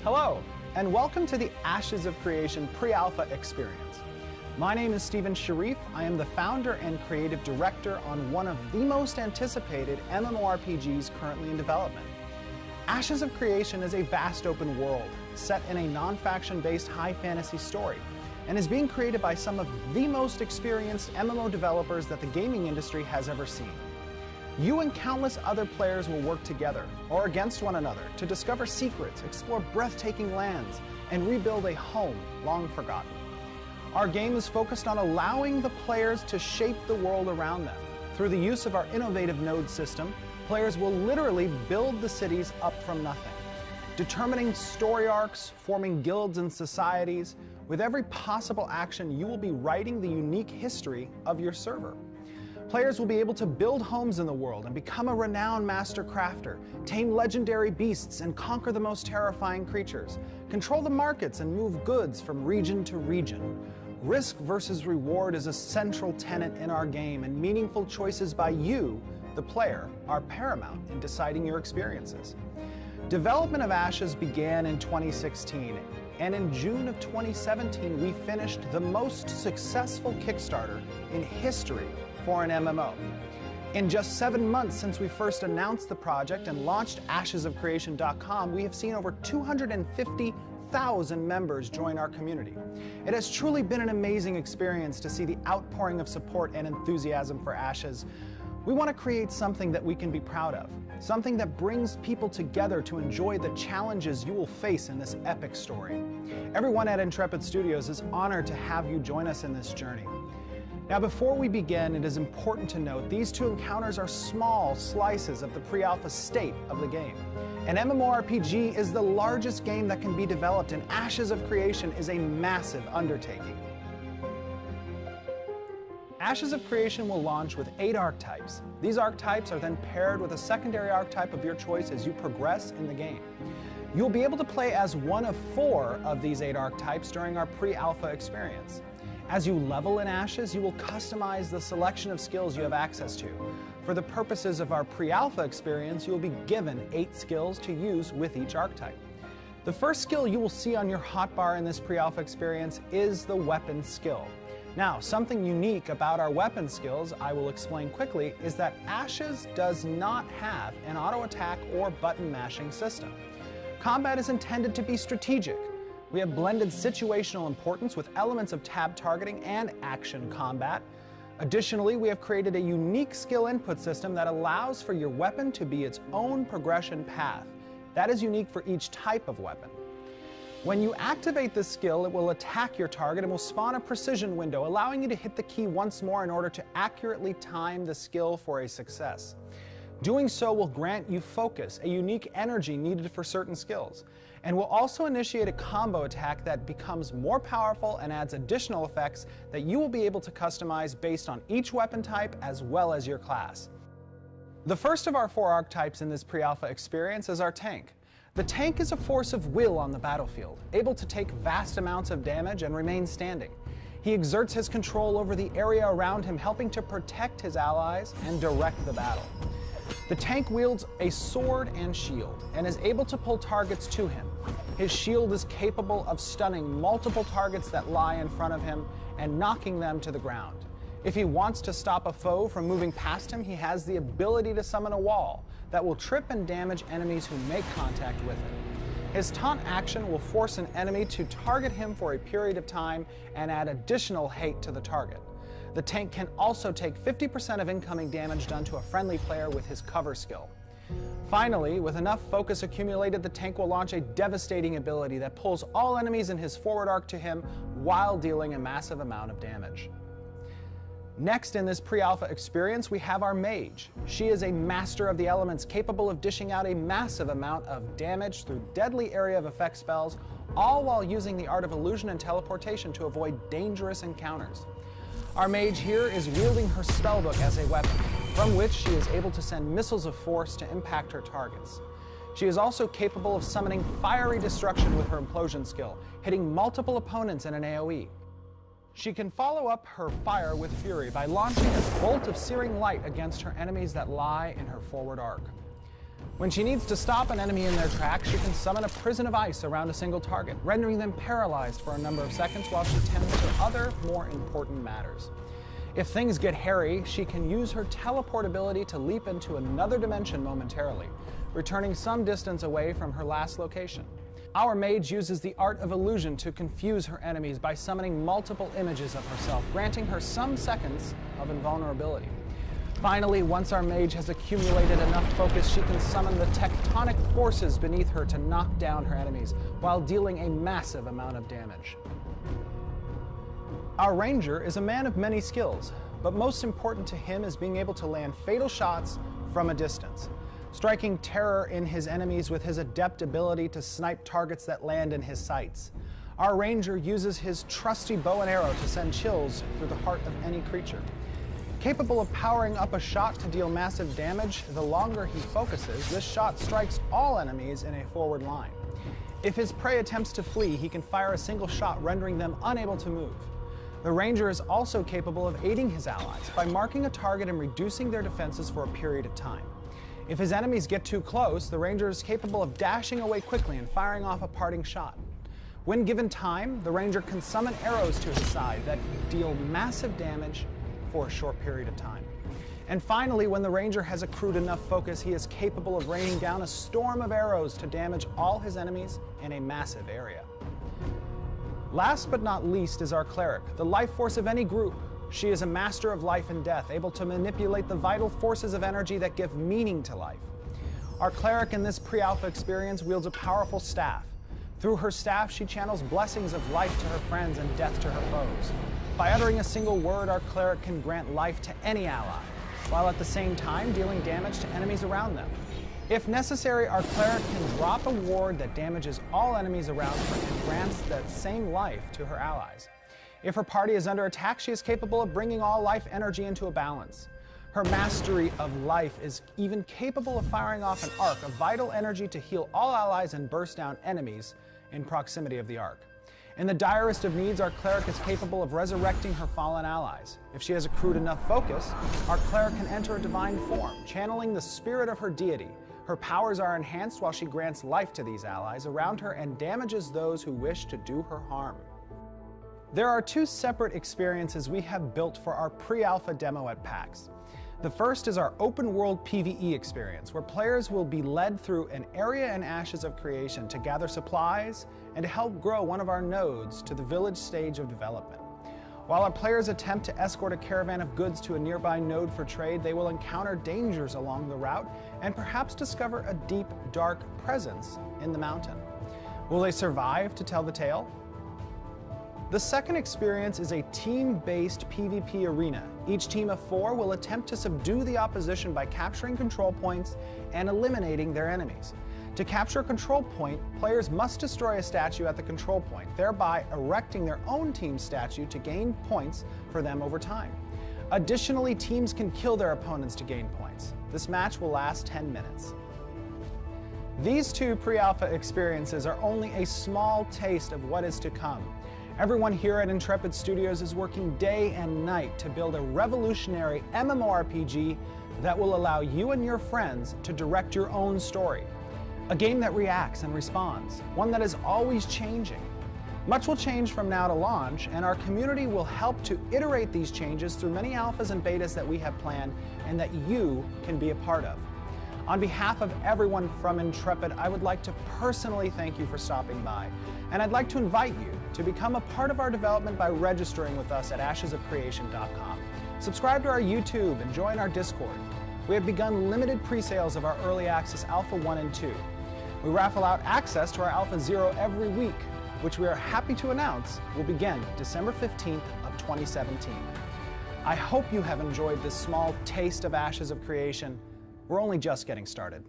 Hello, and welcome to the Ashes of Creation pre-alpha experience. My name is Stephen Sharif. I am the founder and creative director on one of the most anticipated MMORPGs currently in development. Ashes of Creation is a vast open world set in a non-faction based high fantasy story and is being created by some of the most experienced MMO developers that the gaming industry has ever seen. You and countless other players will work together or against one another to discover secrets, explore breathtaking lands, and rebuild a home long forgotten. Our game is focused on allowing the players to shape the world around them. Through the use of our innovative node system, players will literally build the cities up from nothing, determining story arcs, forming guilds and societies. With every possible action, you will be writing the unique history of your server. Players will be able to build homes in the world and become a renowned master crafter, tame legendary beasts and conquer the most terrifying creatures, control the markets and move goods from region to region. Risk versus reward is a central tenet in our game, and meaningful choices by you, the player, are paramount in deciding your experiences. Development of Ashes began in 2016, and in June of 2017 we finished the most successful Kickstarter in history for an MMO. In just 7 months since we first announced the project and launched ashesofcreation.com, we have seen over 250,000 members join our community. It has truly been an amazing experience to see the outpouring of support and enthusiasm for Ashes. We want to create something that we can be proud of, something that brings people together to enjoy the challenges you will face in this epic story. Everyone at Intrepid Studios is honored to have you join us in this journey. Now, before we begin, it is important to note these two encounters are small slices of the pre-alpha state of the game. An MMORPG is the largest game that can be developed, and Ashes of Creation is a massive undertaking. Ashes of Creation will launch with 8 archetypes. These archetypes are then paired with a secondary archetype of your choice as you progress in the game. You'll be able to play as one of 4 of these 8 archetypes during our pre-alpha experience. As you level in Ashes, you will customize the selection of skills you have access to. For the purposes of our pre-alpha experience, you will be given 8 skills to use with each archetype. The first skill you will see on your hotbar in this pre-alpha experience is the weapon skill. Now, something unique about our weapon skills, I will explain quickly, is that Ashes does not have an auto attack or button mashing system. Combat is intended to be strategic. We have blended situational importance with elements of tab targeting and action combat. Additionally, we have created a unique skill input system that allows for your weapon to be its own progression path. That is unique for each type of weapon. When you activate this skill, it will attack your target and will spawn a precision window, allowing you to hit the key once more in order to accurately time the skill for a success. Doing so will grant you focus, a unique energy needed for certain skills, and will also initiate a combo attack that becomes more powerful and adds additional effects that you will be able to customize based on each weapon type as well as your class. The first of our 4 archetypes in this pre-alpha experience is our tank. The tank is a force of will on the battlefield, able to take vast amounts of damage and remain standing. He exerts his control over the area around him, helping to protect his allies and direct the battle. The tank wields a sword and shield and is able to pull targets to him. His shield is capable of stunning multiple targets that lie in front of him and knocking them to the ground. If he wants to stop a foe from moving past him, he has the ability to summon a wall that will trip and damage enemies who make contact with it. His taunt action will force an enemy to target him for a period of time and add additional hate to the target. The tank can also take 50% of incoming damage done to a friendly player with his cover skill. Finally, with enough focus accumulated, the tank will launch a devastating ability that pulls all enemies in his forward arc to him while dealing a massive amount of damage. Next in this pre-alpha experience, we have our Mage. She is a master of the elements, capable of dishing out a massive amount of damage through deadly area of effect spells, all while using the art of illusion and teleportation to avoid dangerous encounters. Our Mage here is wielding her spellbook as a weapon, from which she is able to send missiles of force to impact her targets. She is also capable of summoning fiery destruction with her implosion skill, hitting multiple opponents in an AoE. She can follow up her fire with fury by launching a bolt of searing light against her enemies that lie in her forward arc. When she needs to stop an enemy in their tracks, she can summon a prison of ice around a single target, rendering them paralyzed for a number of seconds while she tends to other, more important matters. If things get hairy, she can use her teleport ability to leap into another dimension momentarily, returning some distance away from her last location. Our mage uses the art of illusion to confuse her enemies by summoning multiple images of herself, granting her some seconds of invulnerability. Finally, once our mage has accumulated enough focus, she can summon the tectonic forces beneath her to knock down her enemies, while dealing a massive amount of damage. Our ranger is a man of many skills, but most important to him is being able to land fatal shots from a distance, striking terror in his enemies with his adept ability to snipe targets that land in his sights. Our ranger uses his trusty bow and arrow to send chills through the heart of any creature. Capable of powering up a shot to deal massive damage, the longer he focuses, this shot strikes all enemies in a forward line. If his prey attempts to flee, he can fire a single shot, rendering them unable to move. The ranger is also capable of aiding his allies by marking a target and reducing their defenses for a period of time. If his enemies get too close, the ranger is capable of dashing away quickly and firing off a parting shot. When given time, the ranger can summon arrows to his side that deal massive damage for a short period of time. And finally, when the ranger has accrued enough focus, he is capable of raining down a storm of arrows to damage all his enemies in a massive area. Last but not least is our cleric, the life force of any group. She is a master of life and death, able to manipulate the vital forces of energy that give meaning to life. Our cleric in this pre-alpha experience wields a powerful staff. Through her staff, she channels blessings of life to her friends and death to her foes. By uttering a single word, our cleric can grant life to any ally, while at the same time dealing damage to enemies around them. If necessary, our cleric can drop a ward that damages all enemies around her and grants that same life to her allies. If her party is under attack, she is capable of bringing all life energy into a balance. Her mastery of life is even capable of firing off an arc of vital energy to heal all allies and burst down enemies in proximity of the arc. In the direst of needs, our cleric is capable of resurrecting her fallen allies. If she has accrued enough focus, our cleric can enter a divine form, channeling the spirit of her deity. Her powers are enhanced while she grants life to these allies around her and damages those who wish to do her harm. There are two separate experiences we have built for our pre-alpha demo at PAX. The first is our open world PvE experience, where players will be led through an area in Ashes of Creation to gather supplies and to help grow one of our nodes to the village stage of development. While our players attempt to escort a caravan of goods to a nearby node for trade, they will encounter dangers along the route and perhaps discover a deep, dark presence in the mountain. Will they survive to tell the tale? The second experience is a team-based PvP arena. Each team of 4 will attempt to subdue the opposition by capturing control points and eliminating their enemies. To capture a control point, players must destroy a statue at the control point, thereby erecting their own team statue to gain points for them over time. Additionally, teams can kill their opponents to gain points. This match will last 10 minutes. These two pre-alpha experiences are only a small taste of what is to come. Everyone here at Intrepid Studios is working day and night to build a revolutionary MMORPG that will allow you and your friends to direct your own story. A game that reacts and responds, one that is always changing. Much will change from now to launch, and our community will help to iterate these changes through many alphas and betas that we have planned and that you can be a part of. On behalf of everyone from Intrepid, I would like to personally thank you for stopping by, and I'd like to invite you to become a part of our development by registering with us at ashesofcreation.com. Subscribe to our YouTube and join our Discord. We have begun limited pre-sales of our early access Alpha 1 and 2. We raffle out access to our Alpha 0 every week, which we are happy to announce will begin December 15th of 2017. I hope you have enjoyed this small taste of Ashes of Creation. We're only just getting started.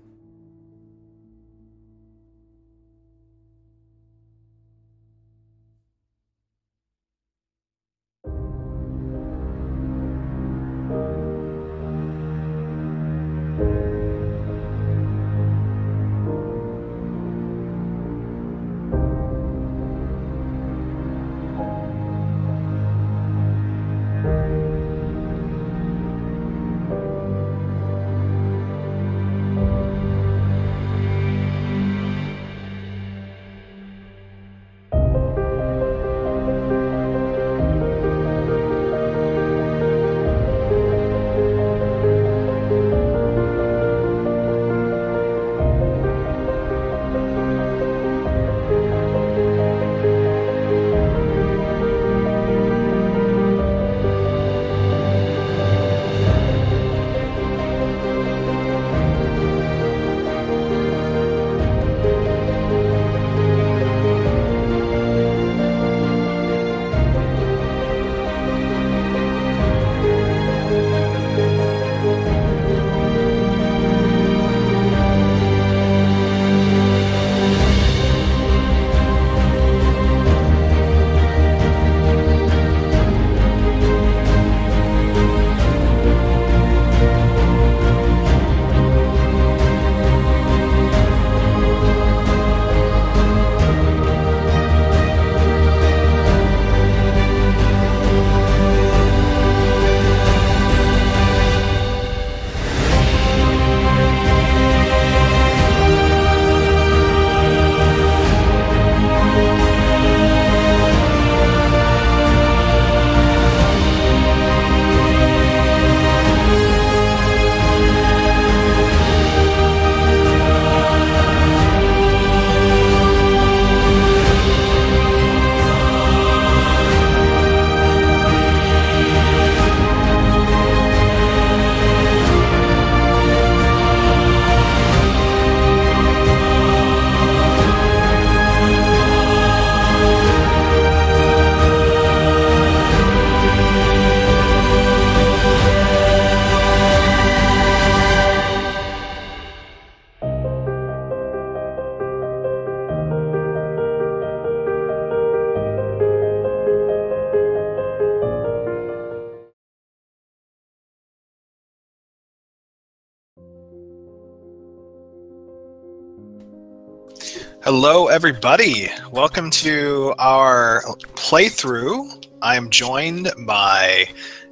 Hello, everybody. Welcome to our playthrough. I am joined by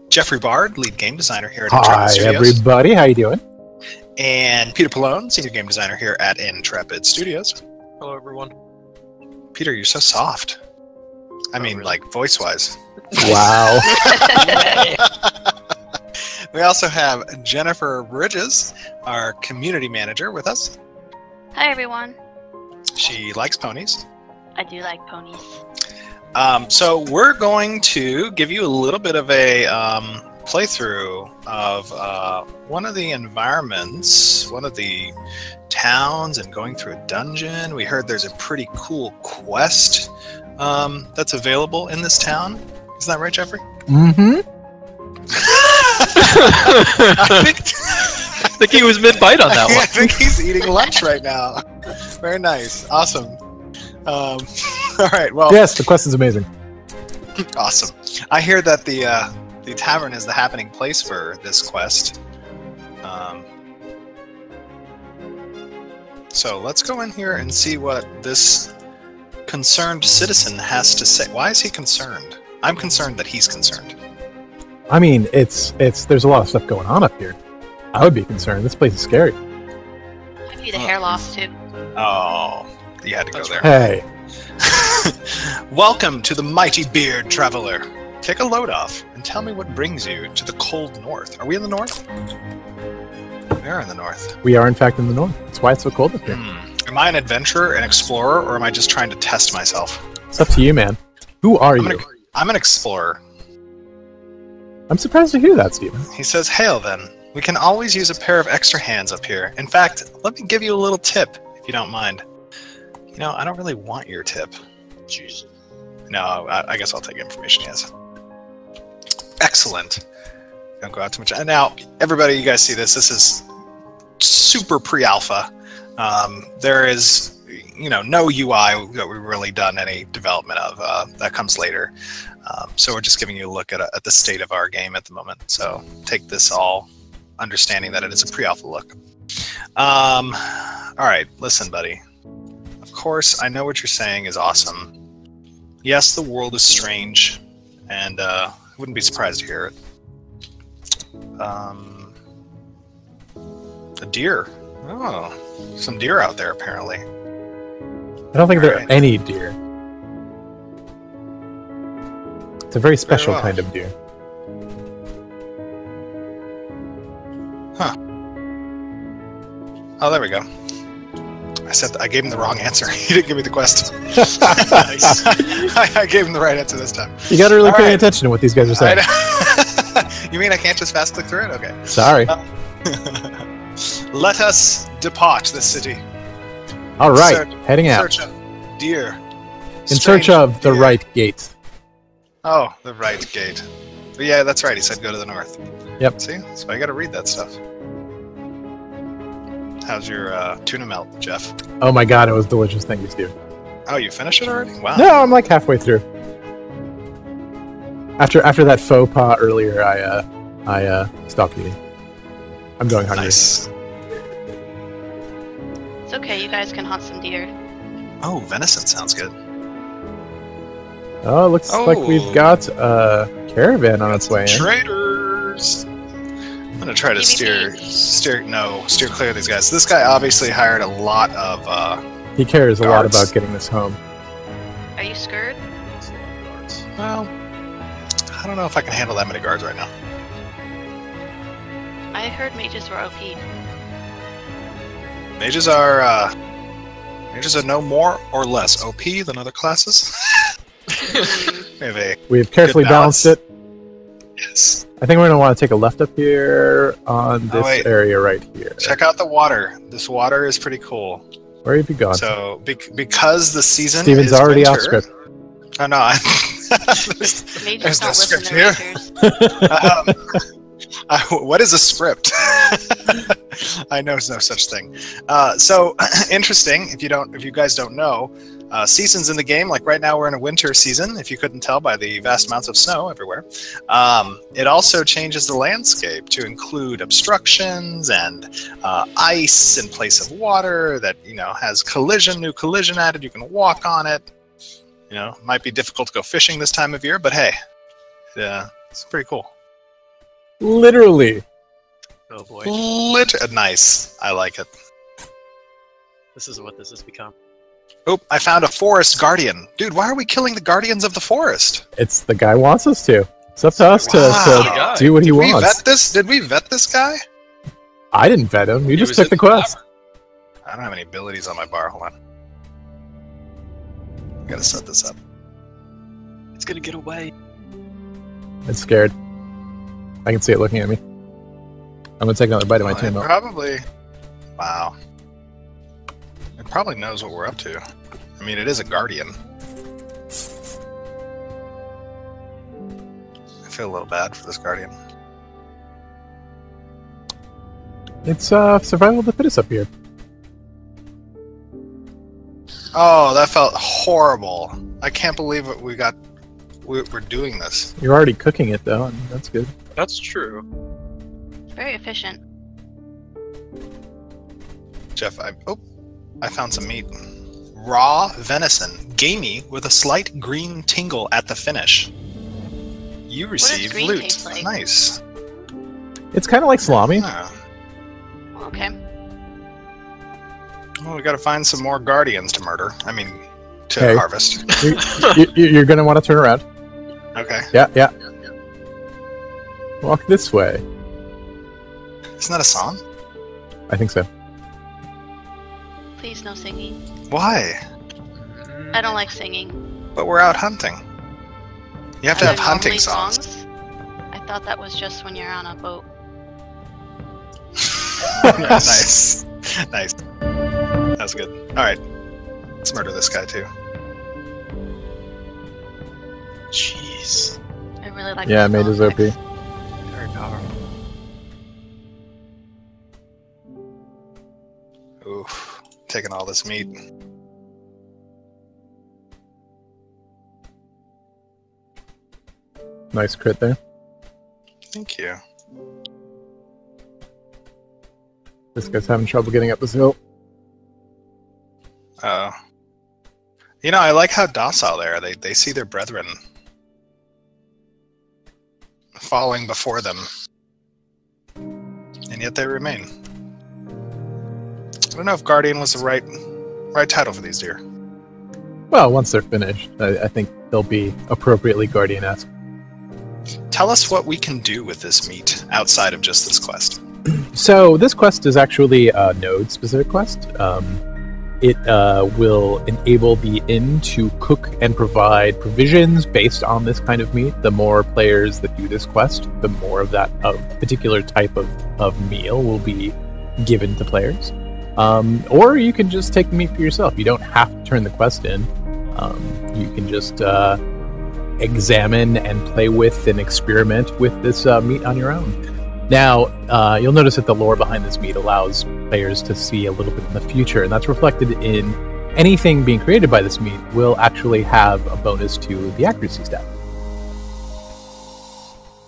Jeffrey Bard, lead game designer here at Intrepid Studios. Hi, everybody. How you doing? And Peter Pallone, senior game designer here at Intrepid Studios. Hello, everyone. Peter, you're so soft. I mean, really? Like, voice-wise. Wow. We also have Jennifer Bridges, our community manager, with us. Hi, everyone. She likes ponies. I do like ponies. So we're going to give you a little bit of a playthrough of one of the environments, one of the towns, and going through a dungeon. We heard there's a pretty cool quest that's available in this town. Isn't that right, Jeffrey? Mm-hmm. I think he was mid-bite on that one. I think he's eating lunch right now. Very nice. Awesome. All right, well... Yes, the quest is amazing. Awesome. I hear that the tavern is the happening place for this quest. So let's go in here and see what this concerned citizen has to say. Why is he concerned? I'm concerned that he's concerned. I mean, there's a lot of stuff going on up here. I would be concerned. This place is scary. I'd be the hair loss, too. Oh, you had to go there. Hey. Welcome to the mighty beard traveler. Take a load off and tell me what brings you to the cold north. Are we in the north? We are in the north. We are, in fact, in the north. That's why it's so cold up here. Am I an adventurer, an explorer, or am I just trying to test myself? It's up to you, man. Who are you? I'm an explorer. I'm surprised to hear that, Steven. He says, hail then. We can always use a pair of extra hands up here. In fact, let me give you a little tip, if you don't mind. You know, I don't really want your tip. Jeez. No, I guess I'll take information, yes. Excellent. Don't go out too much. And now, everybody, you guys see this. This is super pre-alpha. There is, no UI that we've really done any development of. That comes later. So we're just giving you a look at the state of our game at the moment. So take this all understanding that it is a pre-alpha look. All right, listen, buddy. Of course, I know what you're saying is awesome. Yes, the world is strange, and I wouldn't be surprised to hear it. A deer. Oh, some deer out there, apparently. I don't think there are any deer. It's a very special kind of deer. Huh. Oh, there we go. I gave him the wrong answer. He didn't give me the quest. I gave him the right answer this time. You gotta really pay attention to what these guys are saying. You mean I can't just fast click through it? Okay. Sorry. Let us depart the city. All right, heading out. In search of deer. In search of the right gate. Oh, the right gate. But yeah, that's right. He said go to the north. Yep. See? So I got to read that stuff. How's your tuna melt, Jeff? Oh my god, it was delicious. Thank you, Steve. Oh, you finished it already? Wow. No, I'm like halfway through. After that faux pas earlier, I stopped eating. I'm going hungry. Nice. It's okay, you guys can hunt some deer. Oh, venison sounds good. Oh, it looks like we've got a caravan on its way in. Traders! I'm gonna try to steer clear of these guys. This guy obviously hired a lot of he cares guards. A lot about getting this home. Are you scared? Well, I don't know if I can handle that many guards right now. I heard mages were OP. Mages are no more or less OP than other classes. we have carefully balanced it. Yes. I think we're going to want to take a left up here on this area right here. Check out the water. This water is pretty cool. Where have you gone? So, because the season Steven's is already winter, off script. Oh, no. There's no script here. What is a script? I know there's no such thing. So, interesting, if you guys don't know, seasons in the game. Like right now we're in a winter season, if you couldn't tell by the vast amounts of snow everywhere. It also changes the landscape to include obstructions and ice in place of water that, has new collision added. You can walk on it. Might be difficult to go fishing this time of year, but hey, it's pretty cool. Literally. Oh boy. Nice. I like it. This is what this has become. Oh, I found a forest guardian. Dude, why are we killing the guardians of the forest? It's the guy wants us to. It's up to us Wow. to do what he Did we wants. vet this? Did we vet this guy? I didn't vet him. You He just was took in the quest. bar. I don't have any abilities on my bar. Hold on. I gotta set this up. It's gonna get away. It's scared. I can see it looking at me. I'm gonna take another bite of my Well, tuna it milk. probably... Wow. It probably knows what we're up to. I mean, it is a guardian. I feel a little bad for this guardian. It's survival of the fittest up here. Oh, that felt horrible. I can't believe it. We're doing this. You're already cooking it though, and that's good. That's true. Very efficient. Jeff, I found some meat. Raw venison, gamey with a slight green tingle at the finish. You receive green loot. taste like? Nice. It's kind of like salami. Ah. Okay. Well, we gotta find some more guardians to murder. I mean, to Hey. harvest. You're gonna want to turn around. Okay. Yeah. Walk this way. Isn't that a song? I think so. Please no singing. Why? I don't like singing. But we're out hunting. You have to Are have there hunting normally songs. I thought that was just when you're on a boat. Nice. Nice. That's good. Alright. Let's murder this guy too. Jeez. I really like Yeah, the Mage spell is OP. effects. Very powerful. Oof. Taking all this meat. Nice crit there. Thank you. This guy's having trouble getting up this hill. Oh. I like how docile they are. They see their brethren falling before them. And yet they remain. I don't know if Guardian was the right title for these deer. Well, once they're finished, I think they'll be appropriately Guardian-esque. Tell us what we can do with this meat outside of just this quest. So this quest is actually a node-specific quest. It will enable the inn to cook and provide provisions based on this kind of meat. The more players that do this quest, the more of that particular type of meal will be given to players. Or you can just take the meat for yourself. You don't have to turn the quest in. You can just examine and play with and experiment with this meat on your own. Now, you'll notice that the lore behind this meat allows players to see a little bit in the future, and that's reflected in anything being created by this meat will actually have a bonus to the accuracy stat.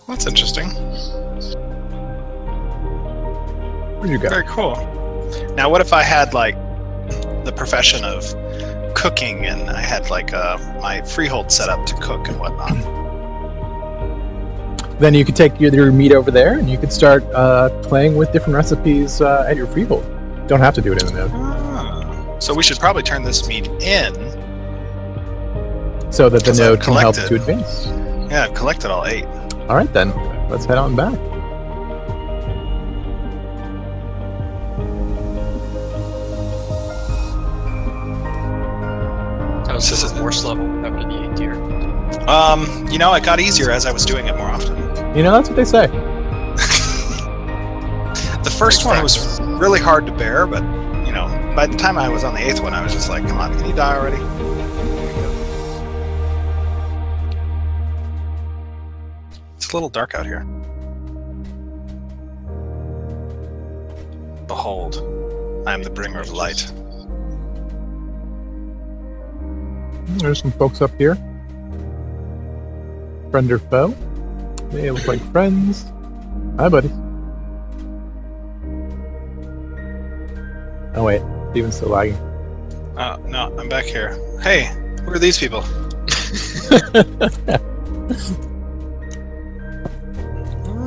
That's interesting. Where'd you go? Very cool. Now, what if I had, like, the profession of cooking and I had, like, my freehold set up to cook and whatnot? Then you could take your meat over there, and you could start playing with different recipes at your freehold. Don't have to do it in the node. Ah. So we should probably turn this meat in. So that the Because I've node can help collected. to advance. Yeah, I've collected all 8. All right, then. Let's head on back. That was just a force level after the 8 tier. It got easier as I was doing it more often. That's what they say. The first one was really hard to bear, but, by the time I was on the 8th one, I was just like, come on, can you die already? It's a little dark out here. Behold, I am the bringer of light. There's some folks up here. Friend or foe? They look like friends. Hi, buddy. Oh wait, Steven's still lagging. No, I'm back here. Hey, who are these people?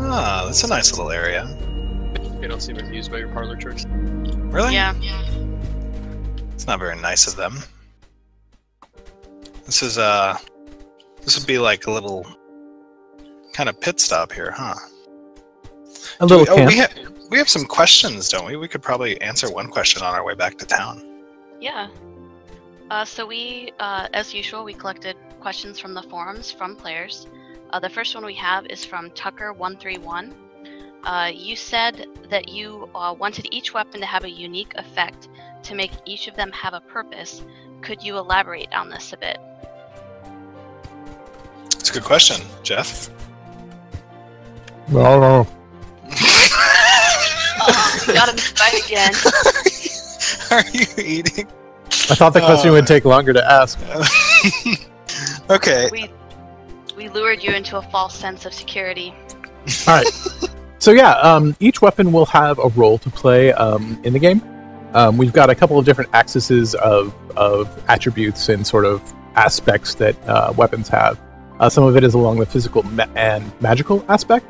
Ah, that's a nice little area. They don't seem amused by your parlor tricks. Really? Yeah. It's not very nice of them. This is this would be like a little kind of pit stop here, huh? A little camp. We have some questions, don't we? We could probably answer one question on our way back to town. Yeah. So we, as usual, we collected questions from the forums from players. The first one we have is from Tucker131. You said that you wanted each weapon to have a unique effect to make each of them have a purpose. Could you elaborate on this a bit? It's a good question, Jeff. No. Got him back again. Are you eating? I thought the question would take longer to ask. Okay. We lured you into a false sense of security. All right. So yeah, each weapon will have a role to play in the game. We've got a couple of different axes of attributes and sort of aspects that weapons have. Some of it is along the physical and magical aspect.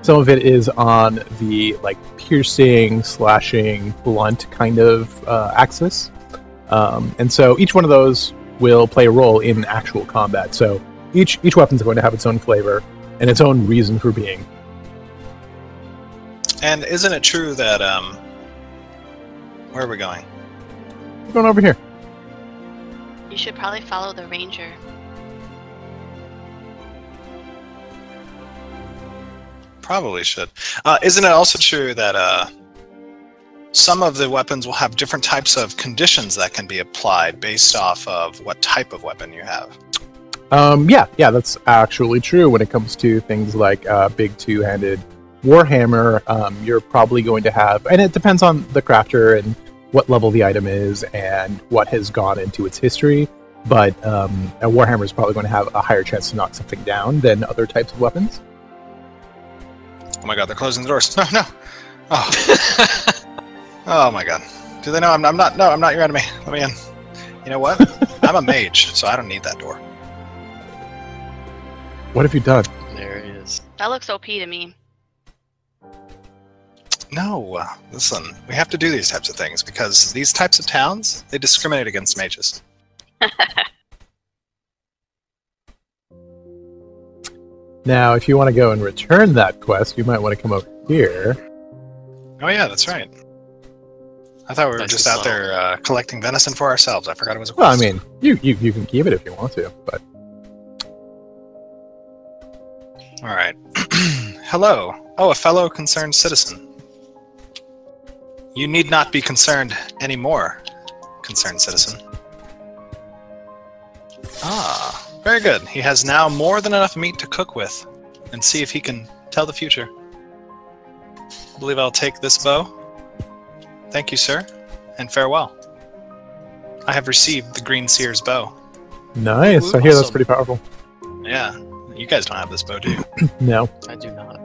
Some of it is on the like piercing, slashing, blunt kind of axis. And so each one of those will play a role in actual combat. So each weapon's going to have its own flavor and its own reason for being. And isn't it true that where are we going? We're going over here. You should probably follow the ranger. Probably should. Isn't it also true that some of the weapons will have different types of conditions that can be applied based off of what type of weapon you have? Yeah, that's actually true when it comes to things like big two-handed Warhammer. You're probably going to have, and it depends on the crafter and what level the item is and what has gone into its history, but a Warhammer is probably going to have a higher chance to knock something down than other types of weapons. Oh my god, they're closing the doors. No, no. Oh. Oh my god. Do they know I'm not? No, I'm not your enemy. Let me in. You know what? I'm a mage, so I don't need that door. What have you done? There he is. That looks OP to me. No, listen. We have to do these types of things because these types of towns, they discriminate against mages. Now, if you want to go and return that quest, you might want to come over here. Oh yeah, that's right. I thought we were Nice just and out there collecting venison for ourselves. I forgot it was a Well, I quest. mean, you can keep it if you want to, but... All right. Hello. Oh, a fellow concerned citizen. You need not be concerned anymore, concerned citizen. Ah, very good. He has now more than enough meat to cook with, and see if he can tell the future. I believe I'll take this bow. Thank you, sir, and farewell. I have received the Green Seer's bow. Nice. Ooh, I hear that's awesome. pretty powerful. Yeah, you guys don't have this bow, do you? No. I do not.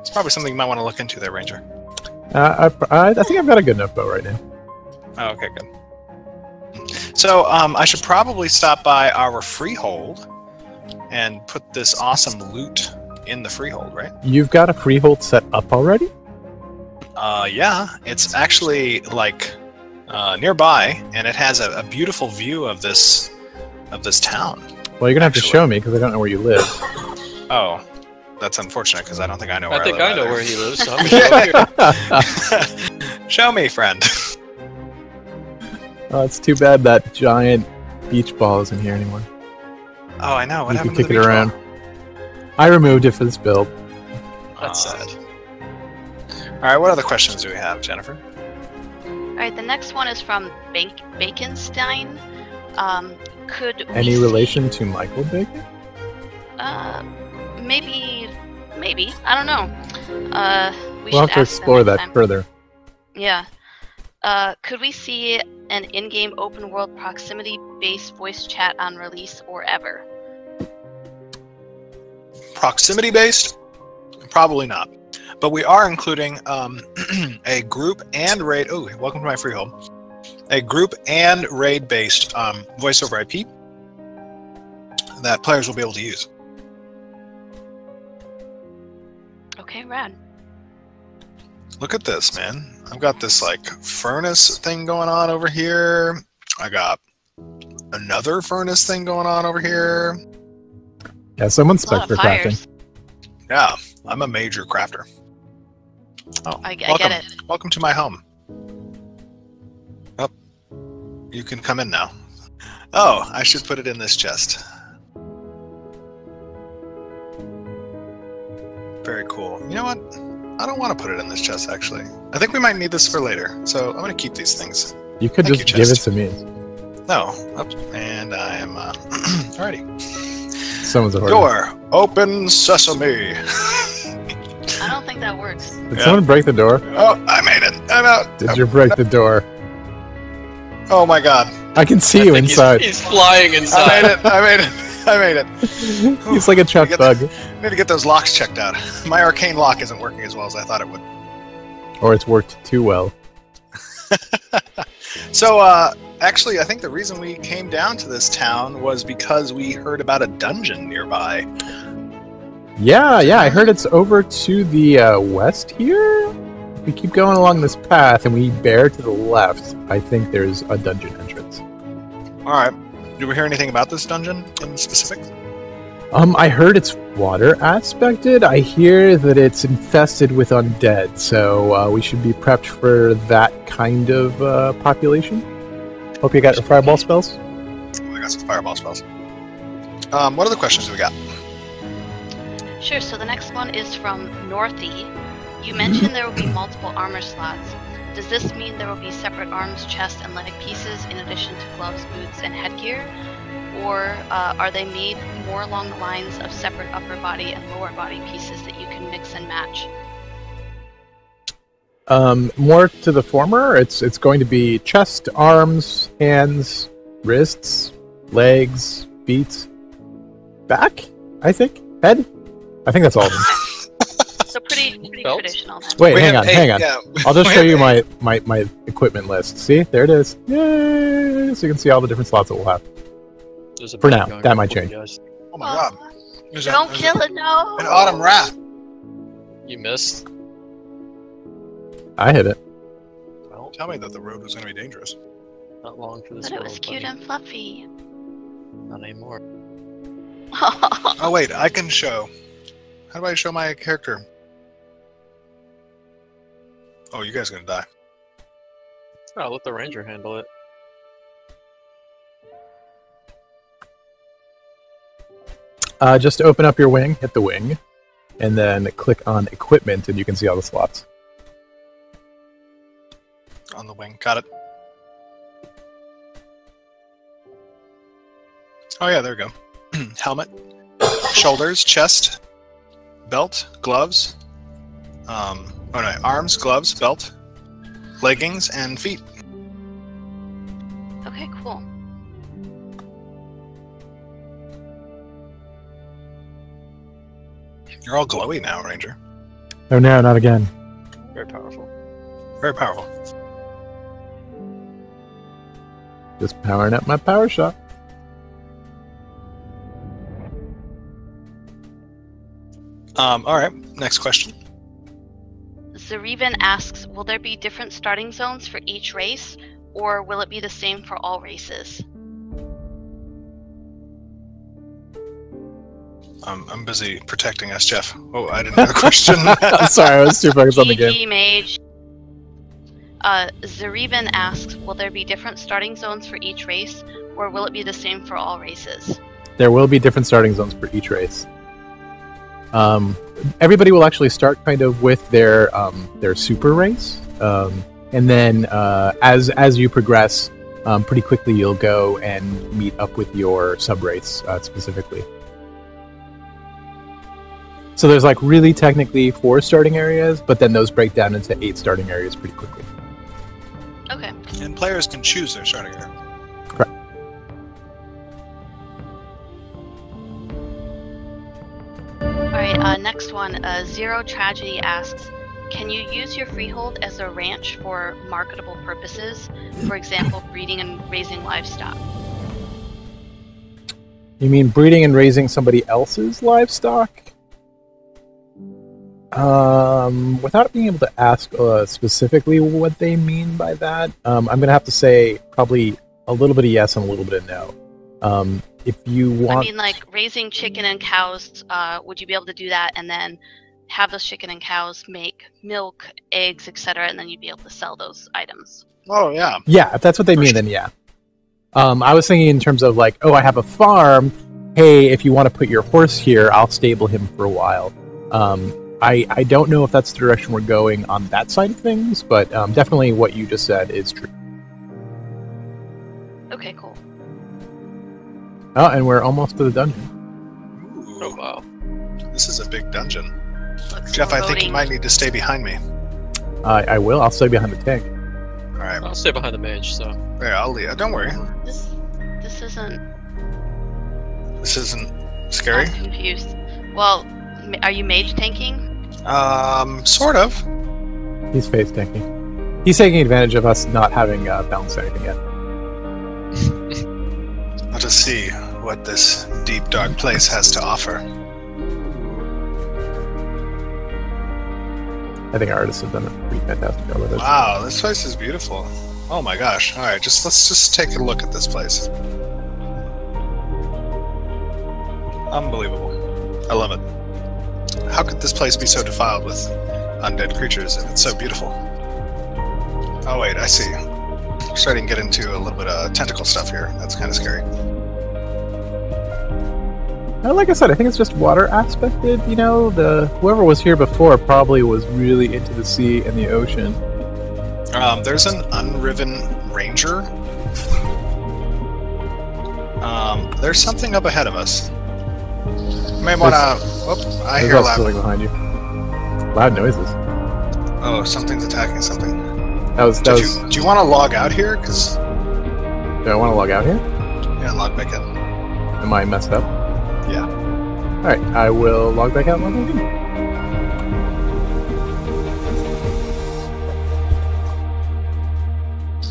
It's probably something you might want to look into there, Ranger. I think I've got a good enough bow right now. Oh, okay, good. So, I should probably stop by our freehold and put this awesome loot in the freehold, right? You've got a freehold set up already? Yeah, it's actually like nearby, and it has a beautiful view of this town. Well, you're gonna have to Actually. show me because I don't know where you live. Oh, that's unfortunate because I don't think I know where I think live I know either. where he lives, so I'm gonna show here. Show me, friend. Oh, it's too bad that giant beach ball isn't here anymore. Oh, I know. What You can happened to kick the it beach around. ball? I removed it for this build. That's sad. All right, what other questions do we have, Jennifer? Alright, the next one is from Baconstein. Could we Any see- relation to Michael Bacon? Maybe. I don't know. We We'll have should to ask them explore next that time. further. Yeah. Could we see an in-game open-world proximity-based voice chat on release or ever? Proximity-based? Probably not. But we are including a group and raid. Oh, welcome to my freehold. A group and raid-based voice over IP that players will be able to use. Okay, rad. Look at this, man. I've got this like furnace thing going on over here. I got another furnace thing going on over here. Yeah, someone's A lot spec for of crafting. fires. Yeah, I'm a major crafter. Oh, I welcome. get it. Welcome to my home. Oh, you can come in now. Oh, I should put it in this chest. Very cool. You know what? I don't want to put it in this chest, actually. I think we might need this for later, so I'm going to keep these things. You could Thank just you, give it chest. to me. No. Oops. And I am... Alrighty. Someone's a hoarder. Door. Open sesame. I don't think that works. Did someone break the door? Oh, I made it. I'm out. Did you break the door? Oh my god. I can see you think inside. He's flying I inside. made it. I made it. I made it. He's like a trapped Get bug. I need to get those locks checked out. My arcane lock isn't working as well as I thought it would. Or it's worked too well. So, actually, I think the reason we came down to this town was because we heard about a dungeon nearby. Yeah, I heard it's over to the west here. If we keep going along this path and we bear to the left, I think there's a dungeon entrance. Alright. Did we hear anything about this dungeon in specific? I heard it's water aspected. I hear that it's infested with undead, so we should be prepped for that kind of population. Hope you got your fireball spells. We got some fireball spells. What other questions do we got? Sure, so the next one is from Northy. You mentioned there will be multiple armor slots. Does this mean there will be separate arms, chest, and leg pieces in addition to gloves, boots, and headgear? Or are they made more along the lines of separate upper body and lower body pieces that you can mix and match? More to the former. It's going to be chest, arms, hands, wrists, legs, feet, back, I think. Head? I think that's all of them. So pretty Belts? traditional then. Wait, We hang have on, hang on. yeah. I'll just We show have you my equipment list. See? There it is. Yay! So you can see all the different slots that we'll have. There's a For bag now, going that on might for you change. guys. Oh my god. There's Don't there's kill it, no! an autumn wrath. You missed. I hit it. Well, Tell me that the road was going to be dangerous. not long for this But it world, was cute buddy. and fluffy. Not anymore. Oh wait, I can show. How do I show my character? Oh, you guys are going to die. Oh, let the ranger handle it. Just open up your wing, hit the wing, and then click on equipment, and you can see all the slots. On the wing. Got it. Oh yeah, there we go. Helmet, shoulders, chest, belt, gloves. Oh no, arms, gloves, belt, leggings, and feet. Okay, cool. You're all glowy now, Ranger. Oh no, not again. Very powerful. Very powerful. Just powering up my power shot. All right. Next question. Zarevan asks, will there be different starting zones for each race, or will it be the same for all races? I'm busy protecting us, Jeff. Oh, I didn't have a question. I'm sorry, I was too focused on the game. GG Mage. Zarevan asks, will there be different starting zones for each race, or will it be the same for all races? There will be different starting zones for each race. Everybody will actually start kind of with their super race, and then as you progress, pretty quickly you'll go and meet up with your sub race specifically. So there's like really technically 4 starting areas, but then those break down into 8 starting areas pretty quickly. Okay. And players can choose their starting hero. Correct. Alright, next one. Zero Tragedy asks, can you use your freehold as a ranch for marketable purposes? For example, breeding and raising livestock. You mean breeding and raising somebody else's livestock? Without being able to ask specifically what they mean by that, I'm going to have to say probably a little bit of yes and a little bit of no. If you want... I mean, like, raising chicken and cows, would you be able to do that and then have those chicken and cows make milk, eggs, etc., and then you'd be able to sell those items? Oh, yeah. Yeah, if that's what they mean, then yeah. I was thinking in terms of like, oh, I have a farm. Hey, if you want to put your horse here, I'll stable him for a while. I don't know if that's the direction we're going on that side of things, but definitely what you just said is true. Okay, cool. Oh, and we're almost to the dungeon. Ooh, Oh, wow. this is a big dungeon. Looks Jeff, I think you voting. might need to stay behind me. I will. I'll stay behind the tank. All right. I'll stay behind the mage, so. Yeah, I'll leave. Don't worry. This isn't... This isn't scary. I'm confused. Well, are you mage tanking? Sort of. He's face tanking. He's taking advantage of us not having balanced anything yet. Let us see what this deep, dark place has to offer. I think our artists have done a pretty fantastic job with it. Wow, this place is beautiful. Oh my gosh. All right, let's just take a look at this place. Unbelievable. I love it. How could this place be so defiled with undead creatures if it's so beautiful? Oh wait, I see. We're starting to get into a little bit of tentacle stuff here. That's kind of scary. Like I said, I think it's just water aspected. You know, whoever was here before probably was really into the sea and the ocean. There's an unriven ranger. There's something up ahead of us. You may want to... Oh, I There's hear also loud... something behind you. Loud noises. Oh, something's attacking something. Do Do you want to log out here? Because... I want to log out here? Yeah, log back in. Am I messed up? Yeah. Alright, I will log back out and log back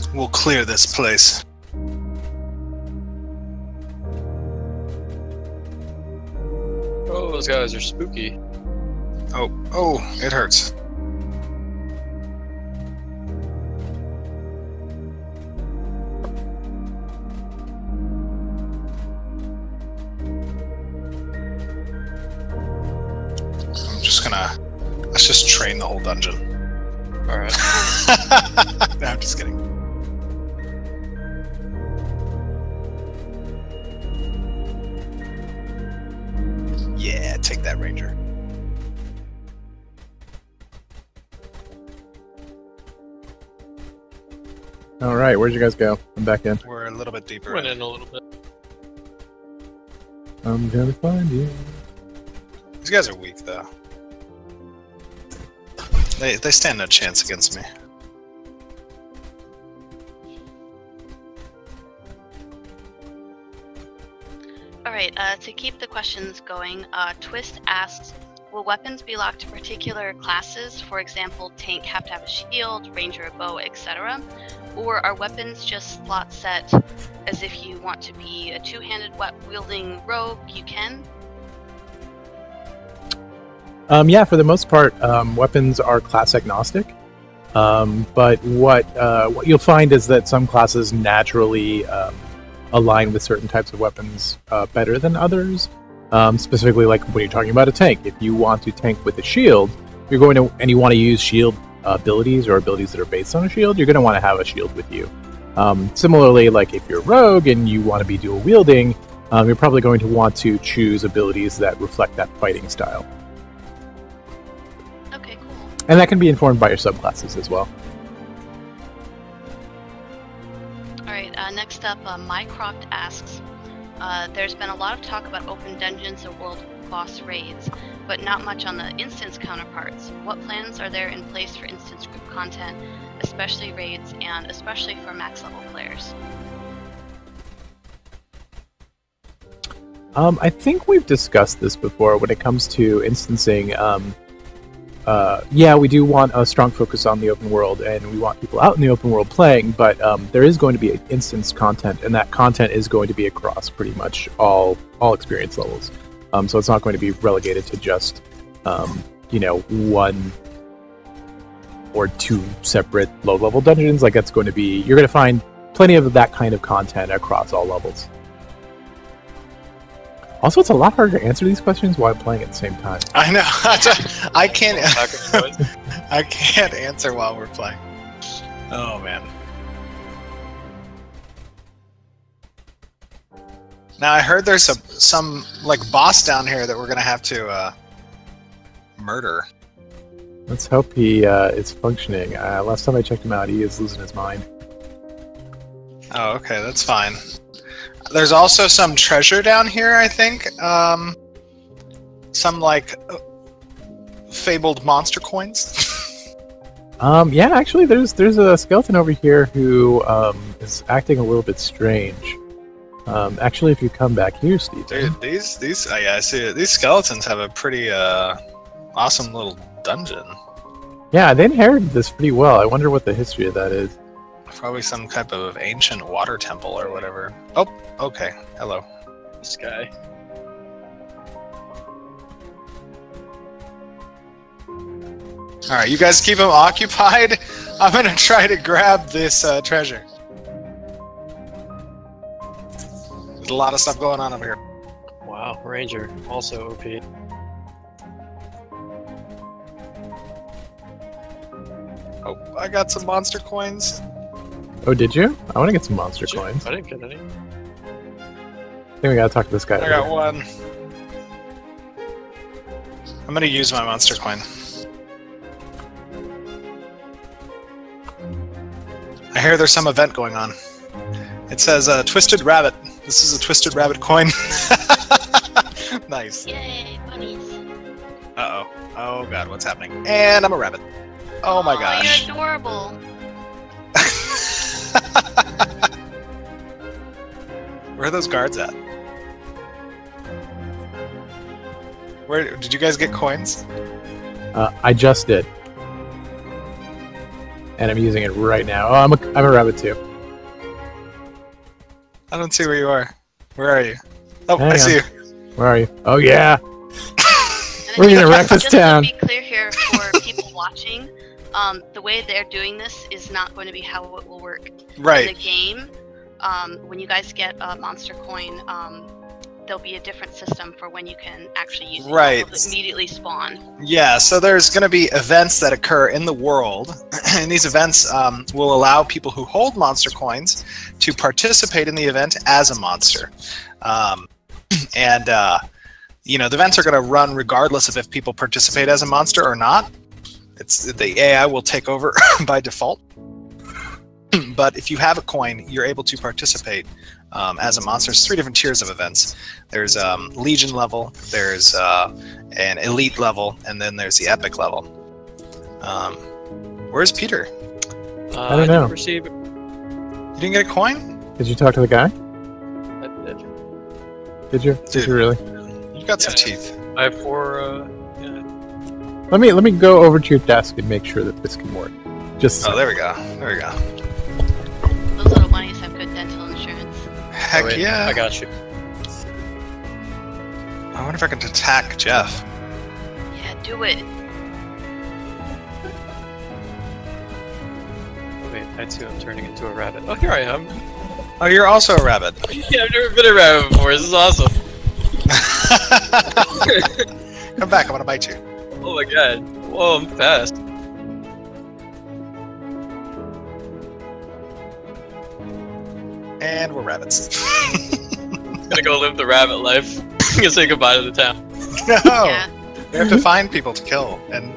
in. We'll clear this place. Oh, those guys are spooky. Oh, it hurts. Let's just train the whole dungeon. Alright. No, I'm just kidding. Yeah, take that, Ranger. Alright, where'd you guys go? I'm back in. We're a little bit deeper. Went in a little bit. I'm gonna find you. These guys are weak, though. They stand no chance against me. Alright, to keep the questions going, Twist asks, will weapons be locked to particular classes? For example, tank have to have a shield, ranger a bow, etc. Or are weapons just slot set as if you want to be a two-handed wielding rogue, you can? Yeah, for the most part, weapons are class agnostic. But what you'll find is that some classes naturally align with certain types of weapons better than others. Specifically, like when you're talking about a tank, if you want to tank with a shield, you're going to, and you want to use shield abilities or abilities that are based on a shield, you're going to want to have a shield with you. Similarly, like if you're rogue and you want to be dual wielding, you're probably going to want to choose abilities that reflect that fighting style. Okay, cool. And that can be informed by your subclasses as well. Alright, next up, Mycroft asks, there's been a lot of talk about open dungeons and world boss raids, but not much on the instance counterparts. What plans are there in place for instance group content, especially raids and especially for max level players? I think we've discussed this before when it comes to instancing. Yeah, we do want a strong focus on the open world, and we want people out in the open world playing, but there is going to be instance content, and that content is going to be across pretty much all experience levels. So it's not going to be relegated to just, you know, 1 or 2 separate low-level dungeons. Like, that's going to be... You're going to find plenty of that kind of content across all levels. Also, it's a lot harder to answer these questions while I'm playing at the same time. I know. I can't. I can't answer while we're playing. Oh man. Now I heard there's some like boss down here that we're gonna have to murder. Let's hope he is functioning. Last time I checked him out, he is losing his mind. Oh, okay, that's fine. There's also some treasure down here, I think. Some, like, fabled monster coins. Yeah, actually, there's a skeleton over here who is acting a little bit strange. Actually, if you come back here, Steve. Dude, these oh, yeah, I see it. These skeletons have a pretty awesome little dungeon. Yeah, they inherited this pretty well. I wonder what the history of that is. Probably some type of ancient water temple or whatever. Oh, okay. Hello. This guy. Alright, you guys keep him occupied. I'm gonna try to grab this treasure. There's a lot of stuff going on over here. Wow, Ranger, also OP. Oh, I got some monster coins. Oh, did you? I want to get some monster coins. I didn't get any. I think we gotta talk to this guy. I got one. I'm gonna use my monster coin. I hear there's some event going on. It says Twisted Rabbit. This is a Twisted Rabbit coin. Nice. Yay, bunnies. Uh-oh. Oh god, what's happening? And I'm a rabbit. Oh my gosh. You're adorable. Where are those guards at? Where did you guys get coins? I just did, and I'm using it right now. Oh, I'm a rabbit too. I don't see where you are. Where are you? Oh, Hang I see you. Where are you? Oh yeah. And We're gonna wreck this just town. to be clear here for people watching, the way they're doing this is not going to be how it will work Right. in the game. When you guys get a monster coin, there'll be a different system for when you can actually use it. Right. It'll immediately spawn. Yeah, so there's going to be events that occur in the world, and these events will allow people who hold monster coins to participate in the event as a monster. You know, the events are going to run regardless of if people participate as a monster or not. The AI will take over by default. But if you have a coin, you're able to participate as a monster. There's 3 different tiers of events. There's Legion level, there's an Elite level, and then there's the Epic level. Where's Peter? I don't know. Receive it. You didn't get a coin? Did you talk to the guy? I did. Did you? Did you really? You got some teeth. I have 4. Yeah. Let me go over to your desk and make sure that this can work. Just Oh, there we go. There we go. Those little bunnies have good dental insurance. Heck Oh, wait, yeah. I got you. I wonder if I can attack Jeff. Yeah, do it. Wait, I too am turning into a rabbit. Oh, here I am. Oh, you're also a rabbit. Yeah, I've never been a rabbit before. This is awesome. Come back, I'm gonna bite you. Oh my god. Whoa, I'm fast. And we're rabbits. I'm gonna go live the rabbit life. I'm gonna say goodbye to the town. No! Yeah. We have to find people to kill and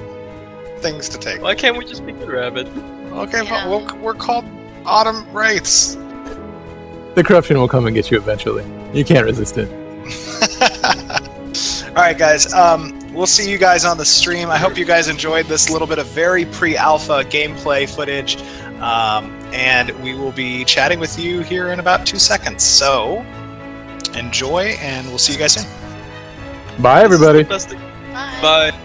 things to take. Why can't we just be good rabbit? Okay, Yeah. well, we're called Autumn Wraiths. the corruption will come and get you eventually. You can't resist it. All right, guys. We'll see you guys on the stream. I hope you guys enjoyed this little bit of very pre-alpha gameplay footage, and we will be chatting with you here in about 2 seconds. So enjoy, and we'll see you guys soon. Bye, everybody. Fantastic. Bye. Bye.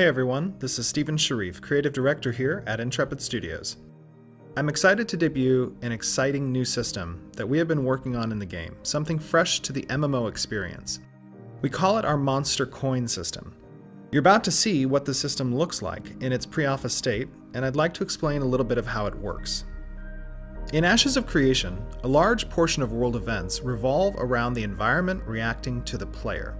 Hey everyone, this is Stephen Sharif, Creative Director here at Intrepid Studios. I'm excited to debut an exciting new system that we have been working on in the game, something fresh to the MMO experience. We call it our Monster Coin system. You're about to see what the system looks like in its pre-alpha state, and I'd like to explain a little bit of how it works. In Ashes of Creation, a large portion of world events revolve around the environment reacting to the player.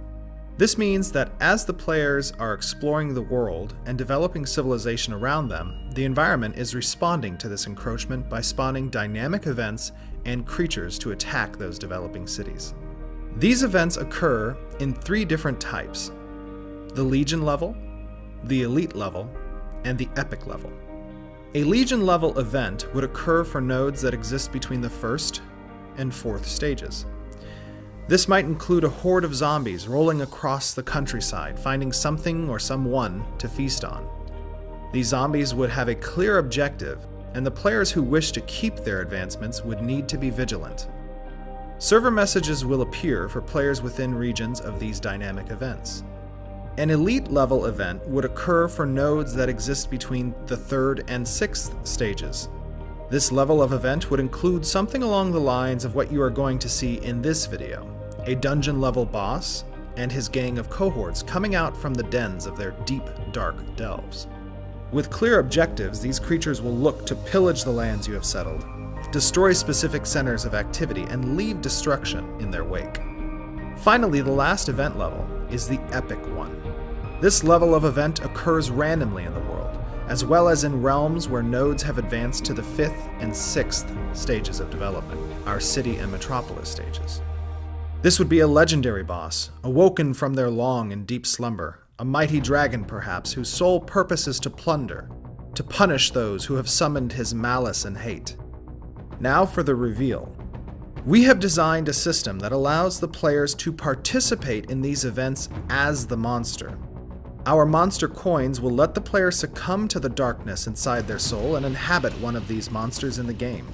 This means that as the players are exploring the world and developing civilization around them, the environment is responding to this encroachment by spawning dynamic events and creatures to attack those developing cities. These events occur in 3 different types: the Legion level, the Elite level, and the Epic level. A Legion level event would occur for nodes that exist between the 1st and 4th stages. This might include a horde of zombies rolling across the countryside, finding something or someone to feast on. These zombies would have a clear objective, and the players who wish to keep their advancements would need to be vigilant. Server messages will appear for players within regions of these dynamic events. An Elite level event would occur for nodes that exist between the 3rd and 6th stages. This level of event would include something along the lines of what you are going to see in this video: a dungeon level boss and his gang of cohorts coming out from the dens of their deep, dark delves. With clear objectives, these creatures will look to pillage the lands you have settled, destroy specific centers of activity, and leave destruction in their wake. Finally, the last event level is the Epic one. This level of event occurs randomly in the world, as well as in realms where nodes have advanced to the 5th and 6th stages of development, our city and metropolis stages. This would be a legendary boss, awoken from their long and deep slumber, a mighty dragon perhaps, whose sole purpose is to plunder, to punish those who have summoned his malice and hate. Now for the reveal. We have designed a system that allows the players to participate in these events as the monster. Our monster coins will let the player succumb to the darkness inside their soul and inhabit one of these monsters in the game.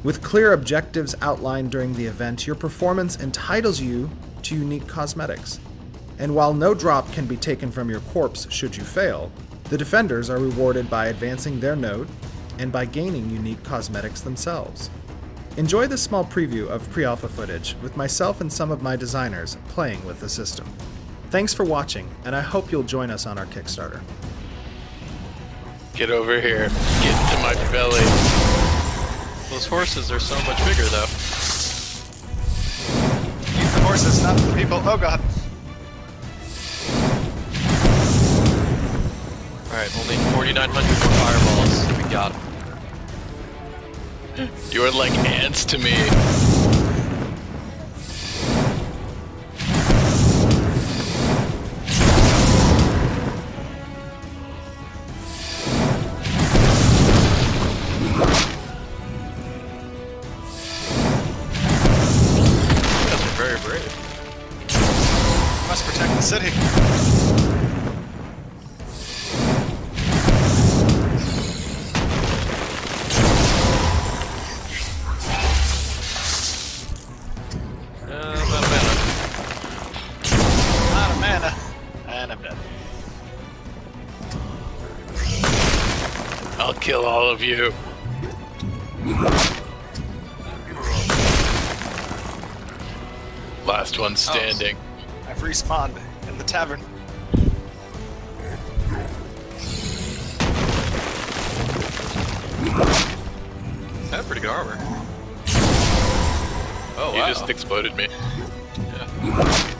With clear objectives outlined during the event, your performance entitles you to unique cosmetics. And while no drop can be taken from your corpse should you fail, the defenders are rewarded by advancing their node and by gaining unique cosmetics themselves. Enjoy this small preview of pre-alpha footage with myself and some of my designers playing with the system. Thanks for watching, and I hope you'll join us on our Kickstarter. Get over here. Get into my belly. Those horses are so much bigger, though. Eat the horses, not the people. Oh god. Alright, only 4,900 more fireballs. We got them. You are like ants to me. Must protect the city. Not a mana. And I'm dead. I'll kill all of you. Last one standing. I've respawned in the tavern. I have pretty good armor. Oh, wow. You just exploded me. Yeah.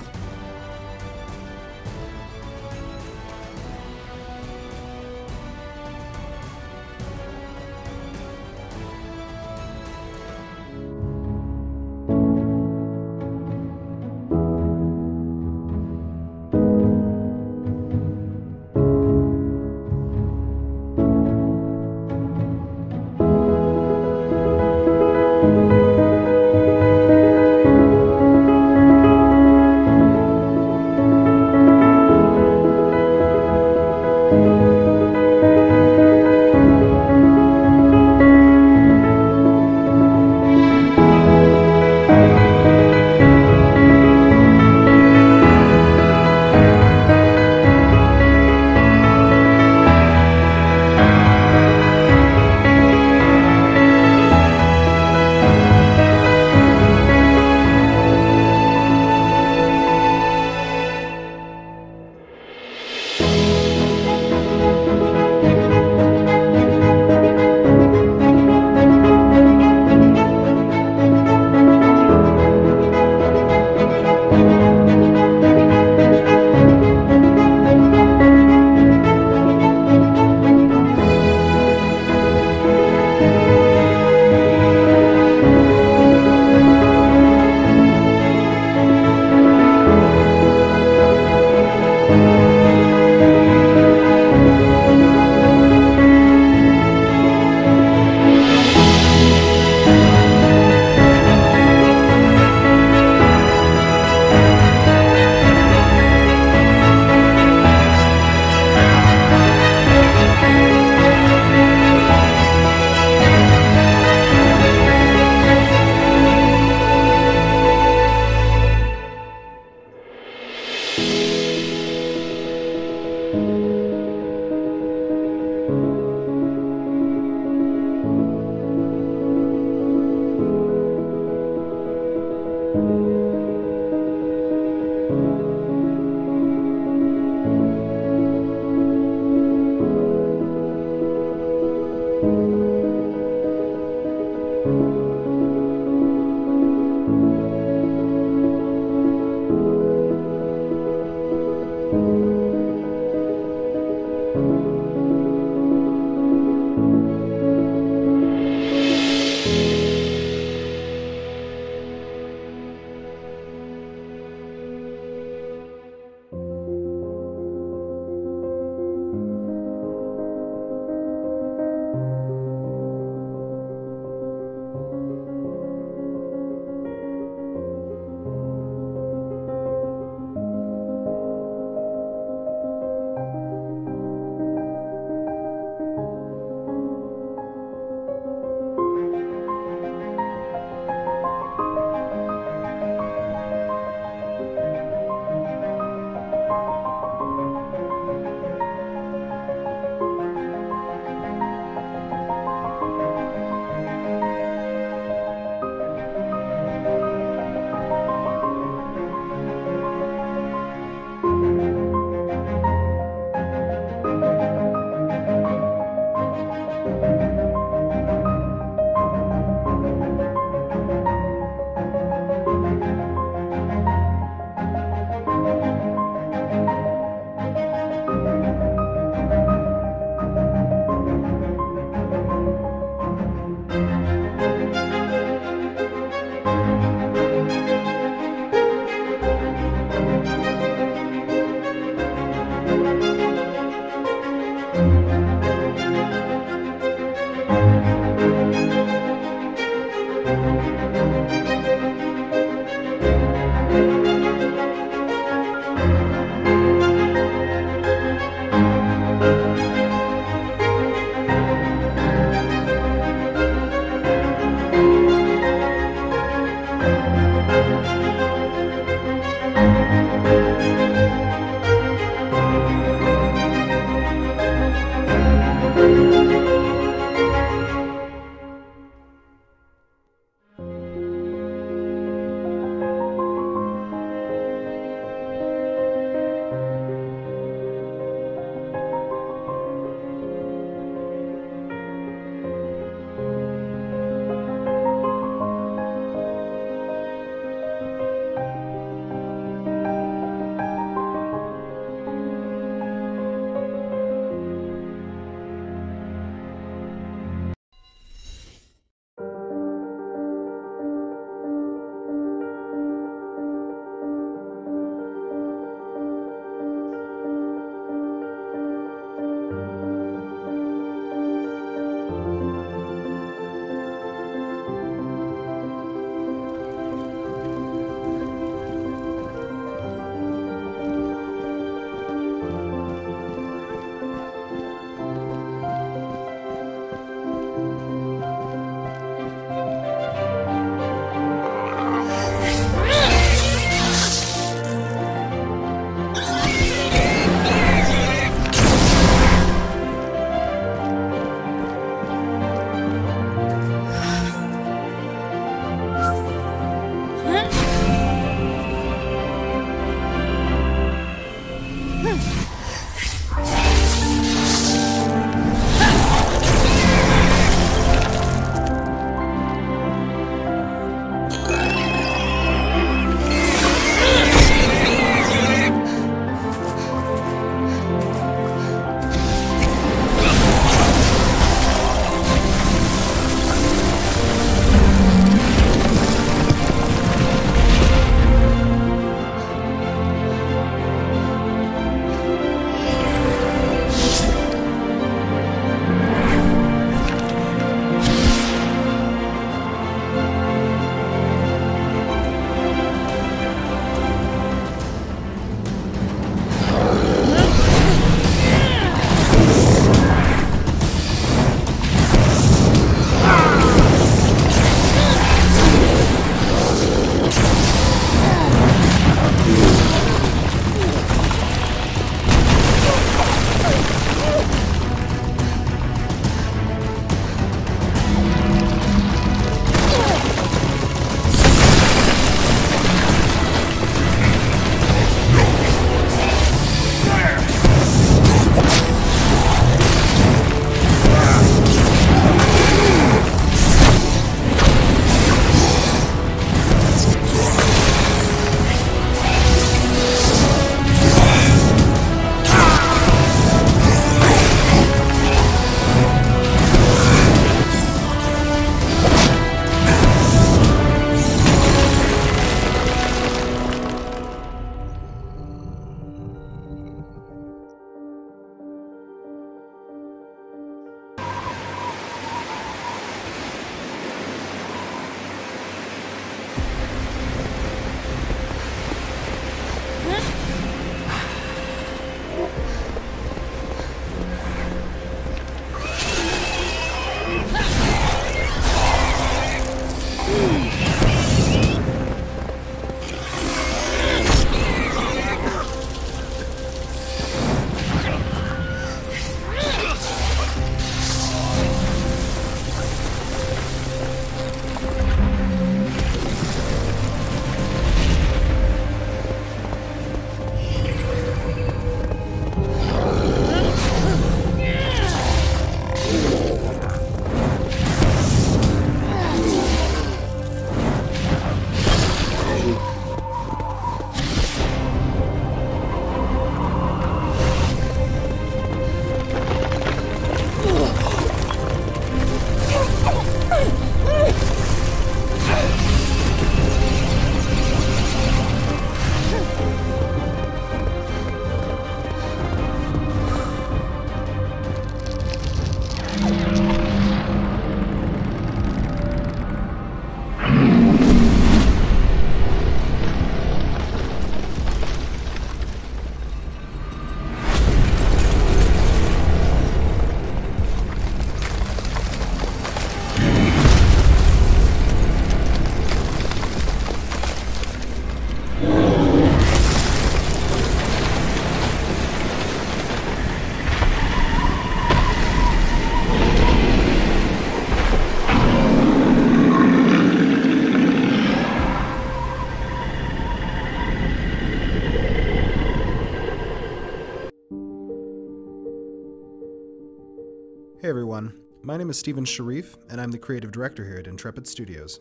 Hey everyone, my name is Stephen Sharif, and I'm the creative director here at Intrepid Studios.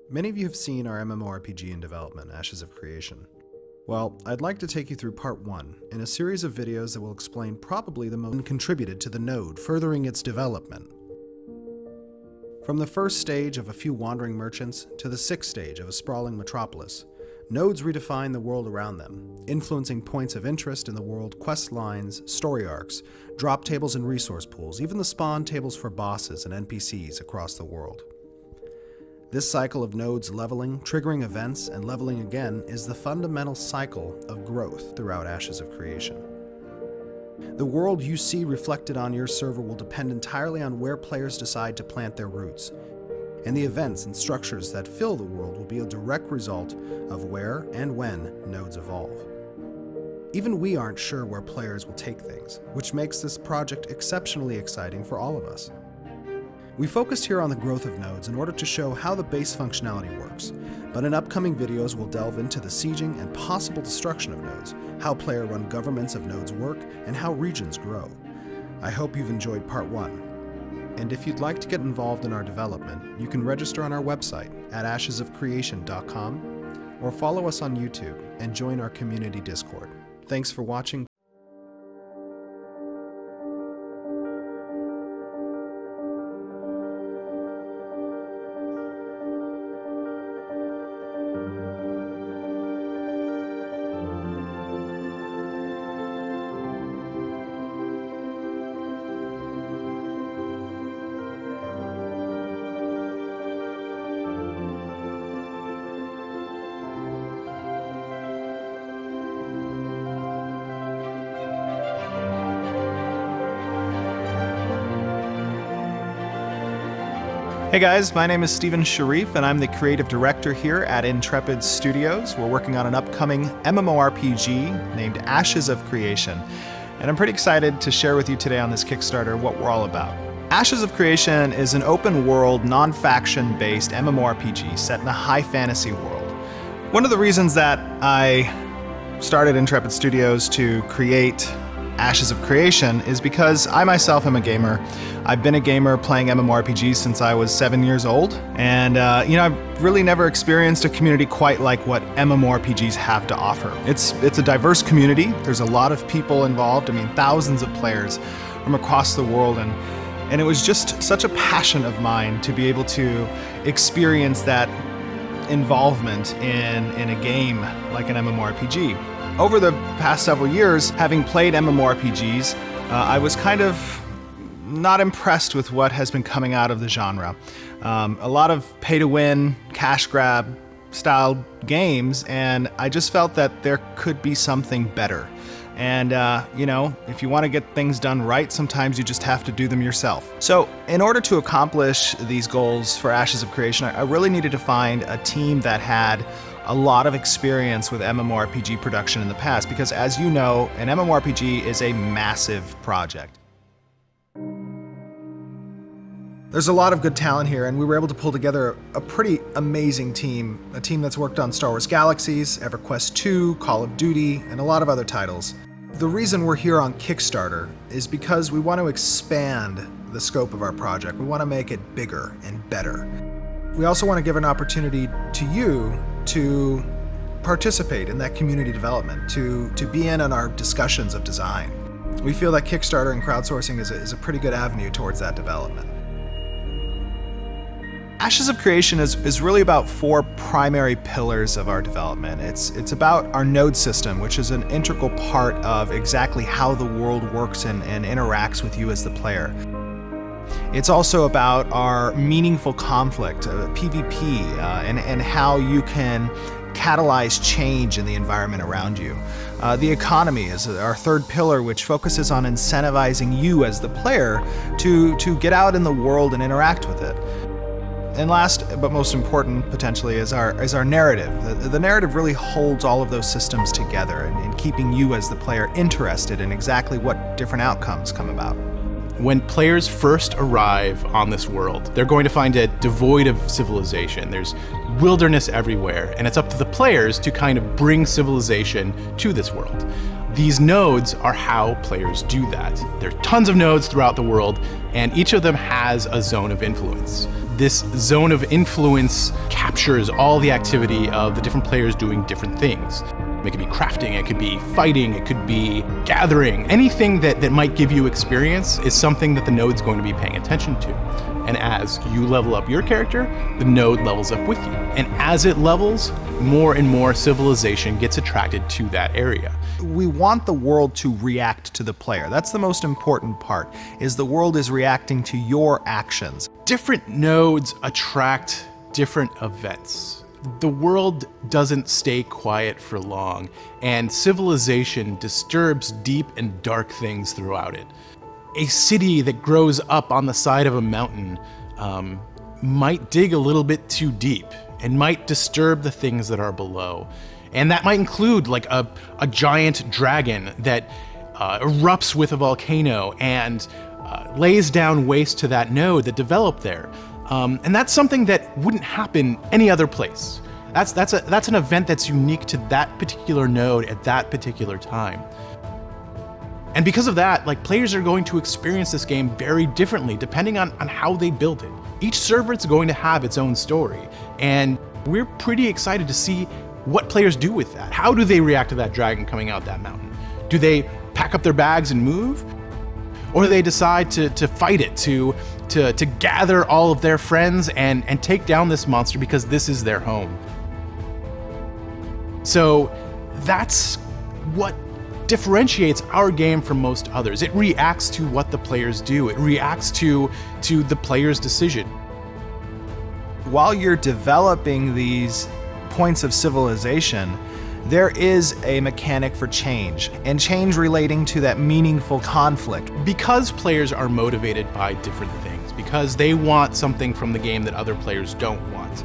Many of you have seen our MMORPG in development, Ashes of Creation. Well, I'd like to take you through part 1 in a series of videos that will explain probably the most contributed to the node, furthering its development. From the first stage of a few wandering merchants to the 6th stage of a sprawling metropolis, nodes redefine the world around them, influencing points of interest in the world, quest lines, story arcs, drop tables and resource pools, even the spawn tables for bosses and NPCs across the world. This cycle of nodes leveling, triggering events, and leveling again is the fundamental cycle of growth throughout Ashes of Creation. The world you see reflected on your server will depend entirely on where players decide to plant their roots, and the events and structures that fill the world will be a direct result of where and when nodes evolve. Even we aren't sure where players will take things, which makes this project exceptionally exciting for all of us. We focused here on the growth of nodes in order to show how the base functionality works, but in upcoming videos we'll delve into the sieging and possible destruction of nodes, how player-run governments of nodes work, and how regions grow. I hope you've enjoyed part 1. And if you'd like to get involved in our development, you can register on our website at ashesofcreation.com or follow us on YouTube and join our community Discord. Thanks for watching. Hey guys, my name is Stephen Sharif and I'm the creative director here at Intrepid Studios. We're working on an upcoming MMORPG named Ashes of Creation. And I'm pretty excited to share with you today on this Kickstarter what we're all about. Ashes of Creation is an open world, non-faction based MMORPG set in a high fantasy world. One of the reasons that I started Intrepid Studios to create Ashes of Creation is because I myself am a gamer. I've been a gamer playing MMORPGs since I was 7 years old, and I've really never experienced a community quite like what MMORPGs have to offer. It's a diverse community. There's a lot of people involved. I mean, thousands of players from across the world, and it was just such a passion of mine to be able to experience that involvement in a game like an MMORPG. Over the past several years, having played MMORPGs, I was kind of not impressed with what has been coming out of the genre. A lot of pay-to-win, cash grab style games, and I just felt that there could be something better. And if you want to get things done right, sometimes you just have to do them yourself. So in order to accomplish these goals for Ashes of Creation, I really needed to find a team that had a lot of experience with MMORPG production in the past, because as you know, an MMORPG is a massive project. There's a lot of good talent here, and we were able to pull together a pretty amazing team, a team that's worked on Star Wars Galaxies, EverQuest 2, Call of Duty, and a lot of other titles. The reason we're here on Kickstarter is because we want to expand the scope of our project. We want to make it bigger and better. We also want to give an opportunity to you to participate in that community development, to be in on our discussions of design. We feel that Kickstarter and crowdsourcing is a pretty good avenue towards that development. Ashes of Creation is really about 4 primary pillars of our development. It's about our node system, which is an integral part of exactly how the world works and interacts with you as the player. It's also about our meaningful conflict, PvP, and how you can catalyze change in the environment around you. The economy is our 3rd pillar, which focuses on incentivizing you as the player to get out in the world and interact with it. And last, but most important, potentially, is our narrative. The narrative really holds all of those systems together and keeping you as the player interested in exactly what different outcomes come about. When players first arrive on this world, they're going to find it devoid of civilization. There's wilderness everywhere, and it's up to the players to kind of bring civilization to this world. These nodes are how players do that. There are tons of nodes throughout the world, and each of them has a zone of influence. This zone of influence captures all the activity of the different players doing different things. It could be crafting, it could be fighting, it could be gathering. Anything that might give you experience is something that the node's going to be paying attention to. And as you level up your character, the node levels up with you. And as it levels, more and more civilization gets attracted to that area. We want the world to react to the player. That's the most important part, is the world is reacting to your actions. Different nodes attract different events. The world doesn't stay quiet for long, and civilization disturbs deep and dark things throughout it. A city that grows up on the side of a mountain might dig a little bit too deep and might disturb the things that are below. And that might include like a giant dragon that erupts with a volcano and lays down waste to that node that developed there. And that's something that wouldn't happen any other place. That's an event that's unique to that particular node at that particular time. And because of that, like, players are going to experience this game very differently depending on how they build it. Each server is going to have its own story, and we're pretty excited to see what players do with that. How do they react to that dragon coming out that mountain? Do they pack up their bags and move? Or do they decide to fight it, to gather all of their friends and take down this monster because this is their home? So that's what differentiates our game from most others. It reacts to what the players do. It reacts to the player's decision. While you're developing these points of civilization, there is a mechanic for change, and change relating to that meaningful conflict. Because players are motivated by different things, because they want something from the game that other players don't want,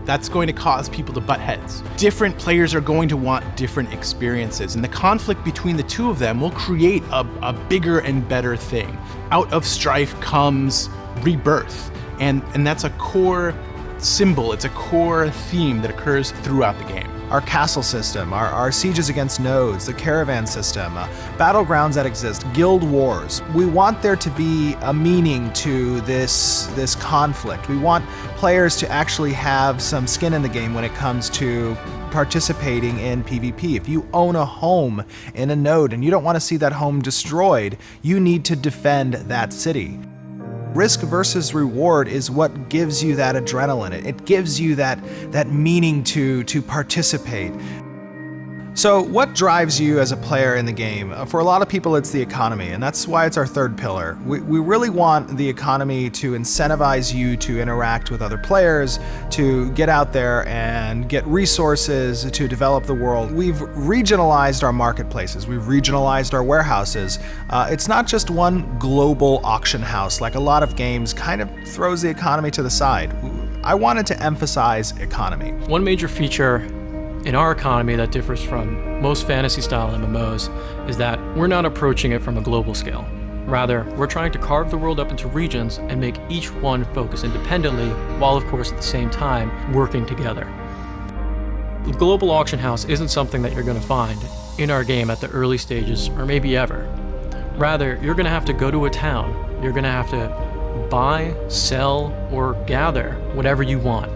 that's going to cause people to butt heads. Different players are going to want different experiences, and the conflict between the two of them will create a bigger and better thing. Out of strife comes rebirth, and that's a core symbol, it's a core theme that occurs throughout the game. Our castle system, our sieges against nodes, the caravan system, battlegrounds that exist, guild wars. We want there to be a meaning to this conflict. We want players to actually have some skin in the game when it comes to participating in PvP. If you own a home in a node and you don't want to see that home destroyed, you need to defend that city. Risk versus reward is what gives you that adrenaline. It gives you that meaning to participate. So what drives you as a player in the game? For a lot of people, it's the economy, and that's why it's our third pillar. We really want the economy to incentivize you to interact with other players, to get out there and get resources to develop the world. We've regionalized our marketplaces. We've regionalized our warehouses. It's not just one global auction house like a lot of games kind of throws the economy to the side. I wanted to emphasize economy. One major feature in our economy that differs from most fantasy-style MMOs is that we're not approaching it from a global scale. Rather, we're trying to carve the world up into regions and make each one focus independently, while of course at the same time working together. The global auction house isn't something that you're going to find in our game at the early stages, or maybe ever. Rather, you're going to have to go to a town. You're going to have to buy, sell, or gather whatever you want.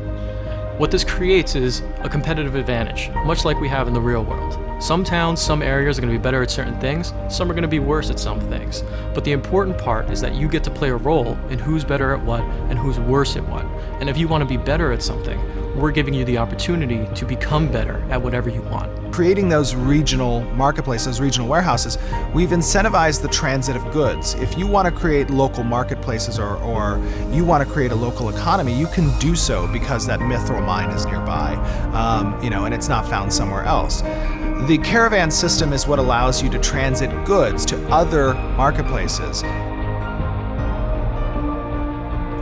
What this creates is a competitive advantage, much like we have in the real world. Some towns, some areas are going to be better at certain things, some are going to be worse at some things. But the important part is that you get to play a role in who's better at what and who's worse at what. And if you want to be better at something, we're giving you the opportunity to become better at whatever you want. Creating those regional marketplaces, those regional warehouses, we've incentivized the transit of goods. If you want to create local marketplaces or you want to create a local economy, you can do so because that mithril mine is nearby, and it's not found somewhere else. The caravan system is what allows you to transit goods to other marketplaces.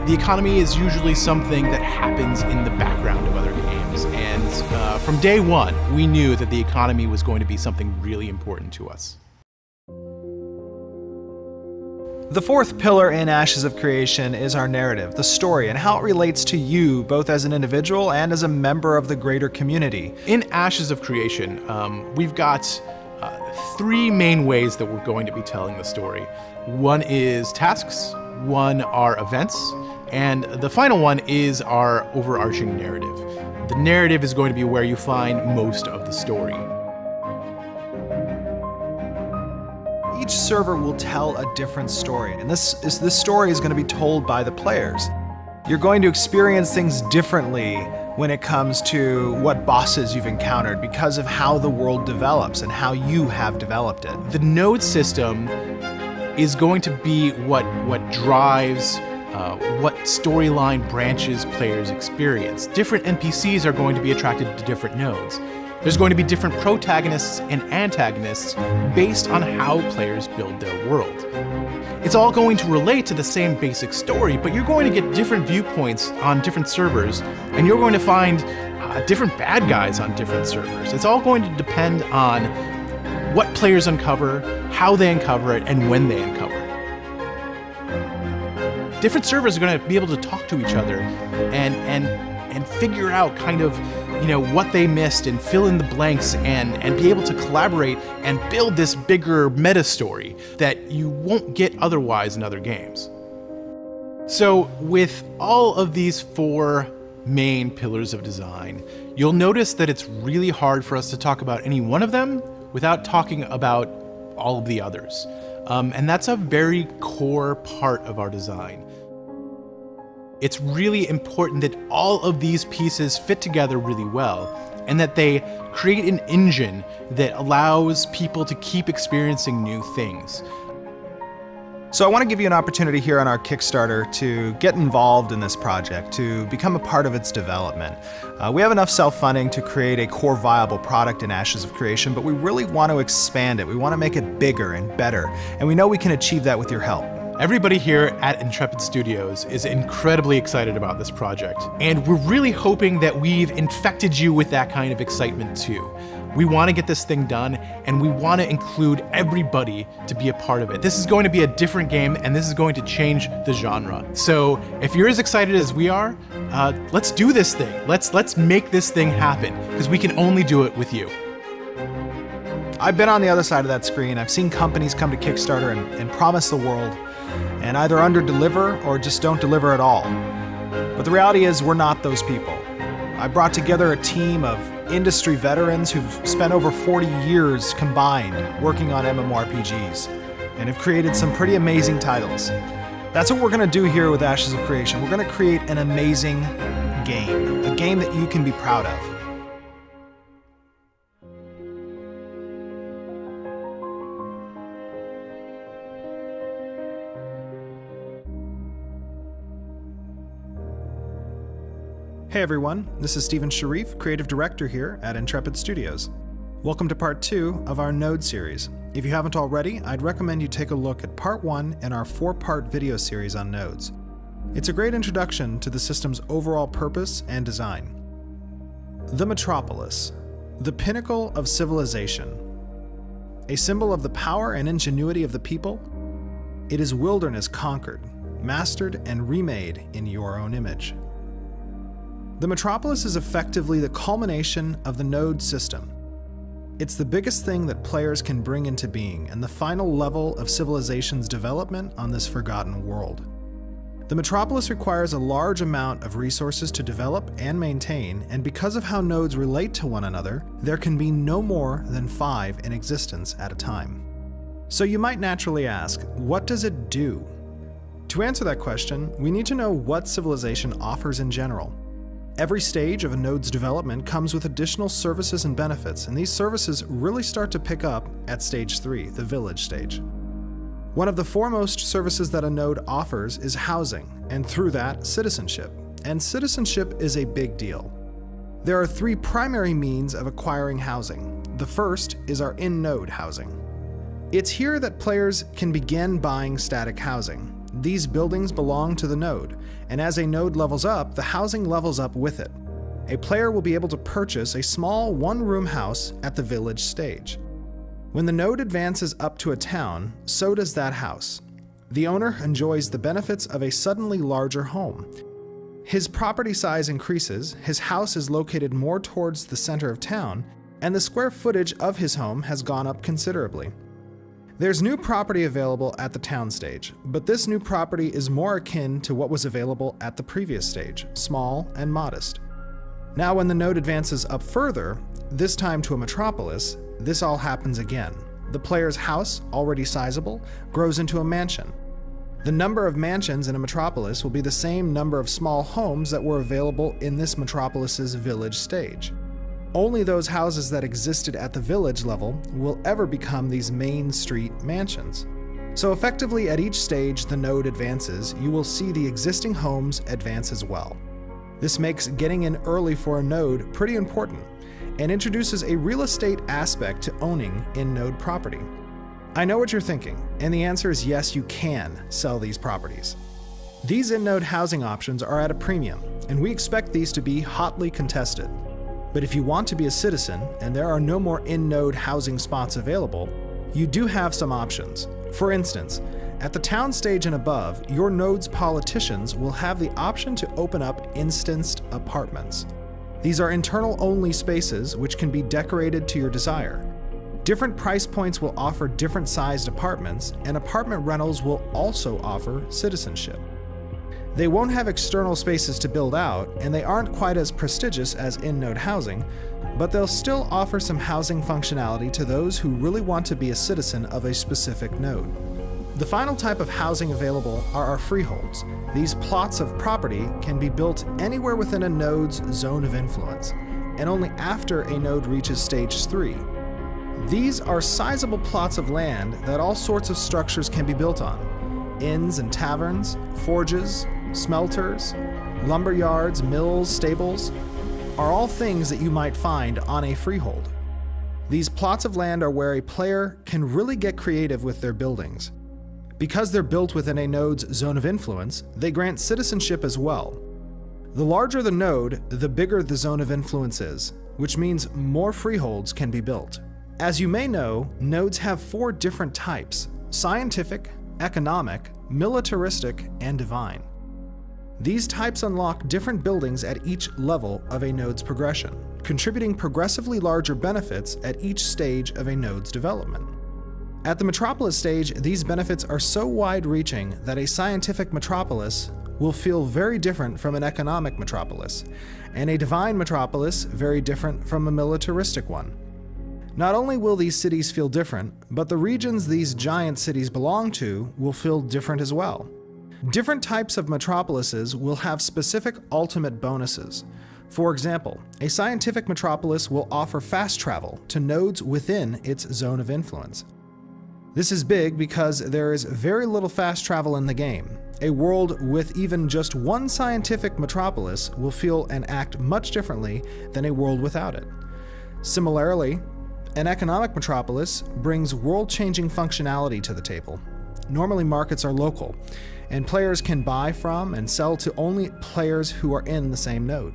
The economy is usually something that happens in the background of other games, and from day one, we knew that the economy was going to be something really important to us. The fourth pillar in Ashes of Creation is our narrative, the story, and how it relates to you, both as an individual and as a member of the greater community. In Ashes of Creation, we've got three main ways that we're going to be telling the story. One is tasks, one are events, and the final one is our overarching narrative. The narrative is going to be where you find most of the story. Each server will tell a different story, and this story is going to be told by the players. You're going to experience things differently when it comes to what bosses you've encountered because of how the world develops and how you have developed it. The node system is going to be what drives what storyline branches players experience. Different NPCs are going to be attracted to different nodes. There's going to be different protagonists and antagonists based on how players build their world. It's all going to relate to the same basic story, but you're going to get different viewpoints on different servers, and you're going to find different bad guys on different servers. It's all going to depend on what players uncover, how they uncover it, and when they uncover it. Different servers are going to be able to talk to each other and figure out kind of, you know, what they missed and fill in the blanks and be able to collaborate and build this bigger meta story that you won't get otherwise in other games. So with all of these four main pillars of design, you'll notice that it's really hard for us to talk about any one of them without talking about all of the others. And that's a very core part of our design. It's really important that all of these pieces fit together really well and that they create an engine that allows people to keep experiencing new things. So I want to give you an opportunity here on our Kickstarter to get involved in this project, to become a part of its development. We have enough self-funding to create a core viable product in Ashes of Creation, but we really want to expand it. We want to make it bigger and better, and we know we can achieve that with your help. Everybody here at Intrepid Studios is incredibly excited about this project, and we're really hoping that we've infected you with that kind of excitement too. We want to get this thing done, and we want to include everybody to be a part of it. This is going to be a different game, and this is going to change the genre. So if you're as excited as we are, let's do this thing. Let's make this thing happen, because we can only do it with you. I've been on the other side of that screen. I've seen companies come to Kickstarter and promise the world, and either under-deliver or just don't deliver at all. But the reality is we're not those people. I brought together a team of industry veterans who've spent over 40 years combined working on MMORPGs and have created some pretty amazing titles. That's what we're going to do here with Ashes of Creation. We're going to create an amazing game, a game that you can be proud of. Hey everyone, this is Stephen Sharif, Creative Director here at Intrepid Studios. Welcome to Part 2 of our Node series. If you haven't already, I'd recommend you take a look at Part 1 in our 4-part video series on nodes. It's a great introduction to the system's overall purpose and design. The Metropolis, the pinnacle of civilization. A symbol of the power and ingenuity of the people, it is wilderness conquered, mastered, and remade in your own image. The Metropolis is effectively the culmination of the node system. It's the biggest thing that players can bring into being and the final level of civilization's development on this forgotten world. The Metropolis requires a large amount of resources to develop and maintain, and because of how nodes relate to one another, there can be no more than 5 in existence at a time. So you might naturally ask, what does it do? To answer that question, we need to know what civilization offers in general. Every stage of a node's development comes with additional services and benefits, and these services really start to pick up at Stage 3, the village stage. One of the foremost services that a node offers is housing, and through that, citizenship. And citizenship is a big deal. There are 3 primary means of acquiring housing. The first is our in-node housing. It's here that players can begin buying static housing. These buildings belong to the node, and as a node levels up, the housing levels up with it. A player will be able to purchase a small one-room house at the village stage. When the node advances up to a town, so does that house. The owner enjoys the benefits of a suddenly larger home. His property size increases, his house is located more towards the center of town, and the square footage of his home has gone up considerably. There's new property available at the town stage, but this new property is more akin to what was available at the previous stage, small and modest. Now when the node advances up further, this time to a metropolis, this all happens again. The player's house, already sizable, grows into a mansion. The number of mansions in a metropolis will be the same number of small homes that were available in this metropolis's village stage. Only those houses that existed at the village level will ever become these main street mansions. So effectively at each stage the node advances, you will see the existing homes advance as well. This makes getting in early for a node pretty important, and introduces a real estate aspect to owning in-node property. I know what you're thinking, and the answer is yes, you can sell these properties. These in-node housing options are at a premium, and we expect these to be hotly contested. But if you want to be a citizen, and there are no more in-node housing spots available, you do have some options. For instance, at the town stage and above, your node's politicians will have the option to open up instanced apartments. These are internal-only spaces which can be decorated to your desire. Different price points will offer different sized apartments, and apartment rentals will also offer citizenship. They won't have external spaces to build out, and they aren't quite as prestigious as in-node housing, but they'll still offer some housing functionality to those who really want to be a citizen of a specific node. The final type of housing available are our freeholds. These plots of property can be built anywhere within a node's zone of influence, and only after a node reaches stage 3. These are sizable plots of land that all sorts of structures can be built on. Inns and taverns, forges, smelters, lumber yards, mills, stables, are all things that you might find on a freehold. These plots of land are where a player can really get creative with their buildings. Because they're built within a node's zone of influence, they grant citizenship as well. The larger the node, the bigger the zone of influence is, which means more freeholds can be built. As you may know, nodes have 4 different types: scientific, economic, militaristic, and divine. These types unlock different buildings at each level of a node's progression, contributing progressively larger benefits at each stage of a node's development. At the Metropolis stage, these benefits are so wide-reaching that a scientific metropolis will feel very different from an economic metropolis, and a divine metropolis very different from a militaristic one. Not only will these cities feel different, but the regions these giant cities belong to will feel different as well. Different types of metropolises will have specific ultimate bonuses. For example, a scientific metropolis will offer fast travel to nodes within its zone of influence. This is big because there is very little fast travel in the game. A world with even just one scientific metropolis will feel and act much differently than a world without it. Similarly, an economic metropolis brings world-changing functionality to the table. Normally markets are local, and players can buy from and sell to only players who are in the same node.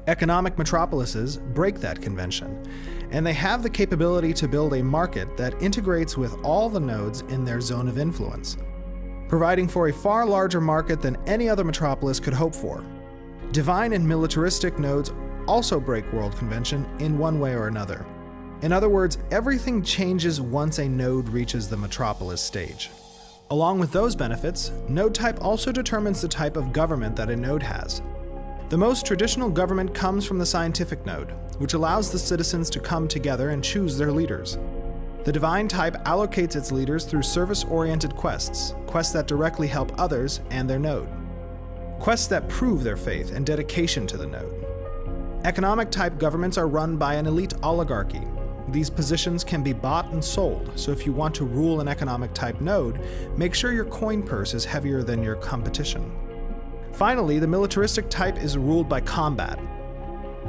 Economic metropolises break that convention, and they have the capability to build a market that integrates with all the nodes in their zone of influence, providing for a far larger market than any other metropolis could hope for. Divine and militaristic nodes also break world convention in one way or another. In other words, everything changes once a node reaches the metropolis stage. Along with those benefits, node type also determines the type of government that a node has. The most traditional government comes from the scientific node, which allows the citizens to come together and choose their leaders. The divine type allocates its leaders through service-oriented quests, quests that directly help others and their node, quests that prove their faith and dedication to the node. Economic type governments are run by an elite oligarchy. These positions can be bought and sold, so if you want to rule an economic type node, make sure your coin purse is heavier than your competition. Finally, the militaristic type is ruled by combat.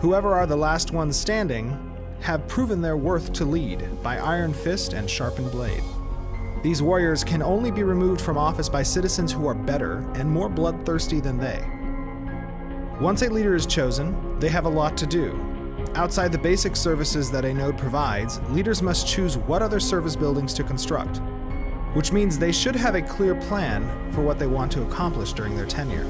Whoever are the last ones standing have proven their worth to lead by iron fist and sharpened blade. These warriors can only be removed from office by citizens who are better and more bloodthirsty than they. Once a leader is chosen, they have a lot to do. Outside the basic services that a node provides, leaders must choose what other service buildings to construct, which means they should have a clear plan for what they want to accomplish during their tenure.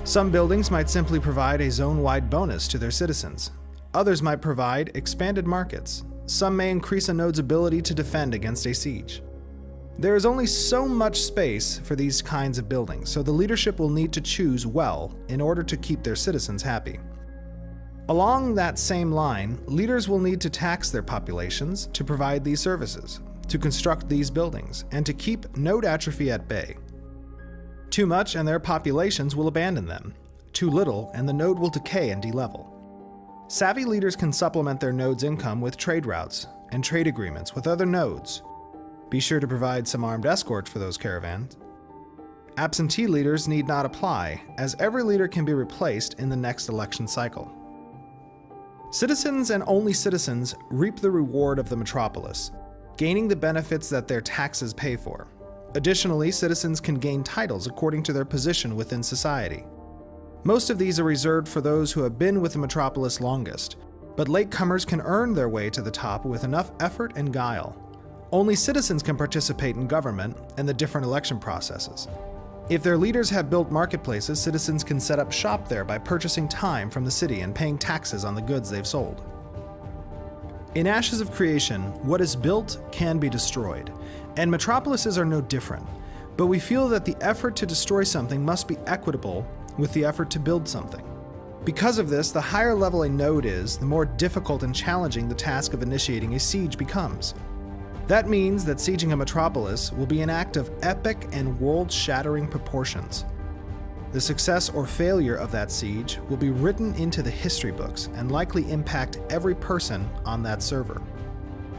Some buildings might simply provide a zone-wide bonus to their citizens. Others might provide expanded markets. Some may increase a node's ability to defend against a siege. There is only so much space for these kinds of buildings, so the leadership will need to choose well in order to keep their citizens happy. Along that same line, leaders will need to tax their populations to provide these services, to construct these buildings, and to keep node atrophy at bay. Too much and their populations will abandon them. Too little and the node will decay and delevel. Savvy leaders can supplement their node's income with trade routes and trade agreements with other nodes. Be sure to provide some armed escorts for those caravans. Absentee leaders need not apply, as every leader can be replaced in the next election cycle. Citizens and only citizens reap the reward of the Metropolis, gaining the benefits that their taxes pay for. Additionally, citizens can gain titles according to their position within society. Most of these are reserved for those who have been with the Metropolis longest, but latecomers can earn their way to the top with enough effort and guile. Only citizens can participate in government and the different election processes. If their leaders have built marketplaces, citizens can set up shop there by purchasing time from the city and paying taxes on the goods they've sold. In Ashes of Creation, what is built can be destroyed, and metropolises are no different, but we feel that the effort to destroy something must be equitable with the effort to build something. Because of this, the higher level a node is, the more difficult and challenging the task of initiating a siege becomes. That means that sieging a metropolis will be an act of epic and world-shattering proportions. The success or failure of that siege will be written into the history books and likely impact every person on that server.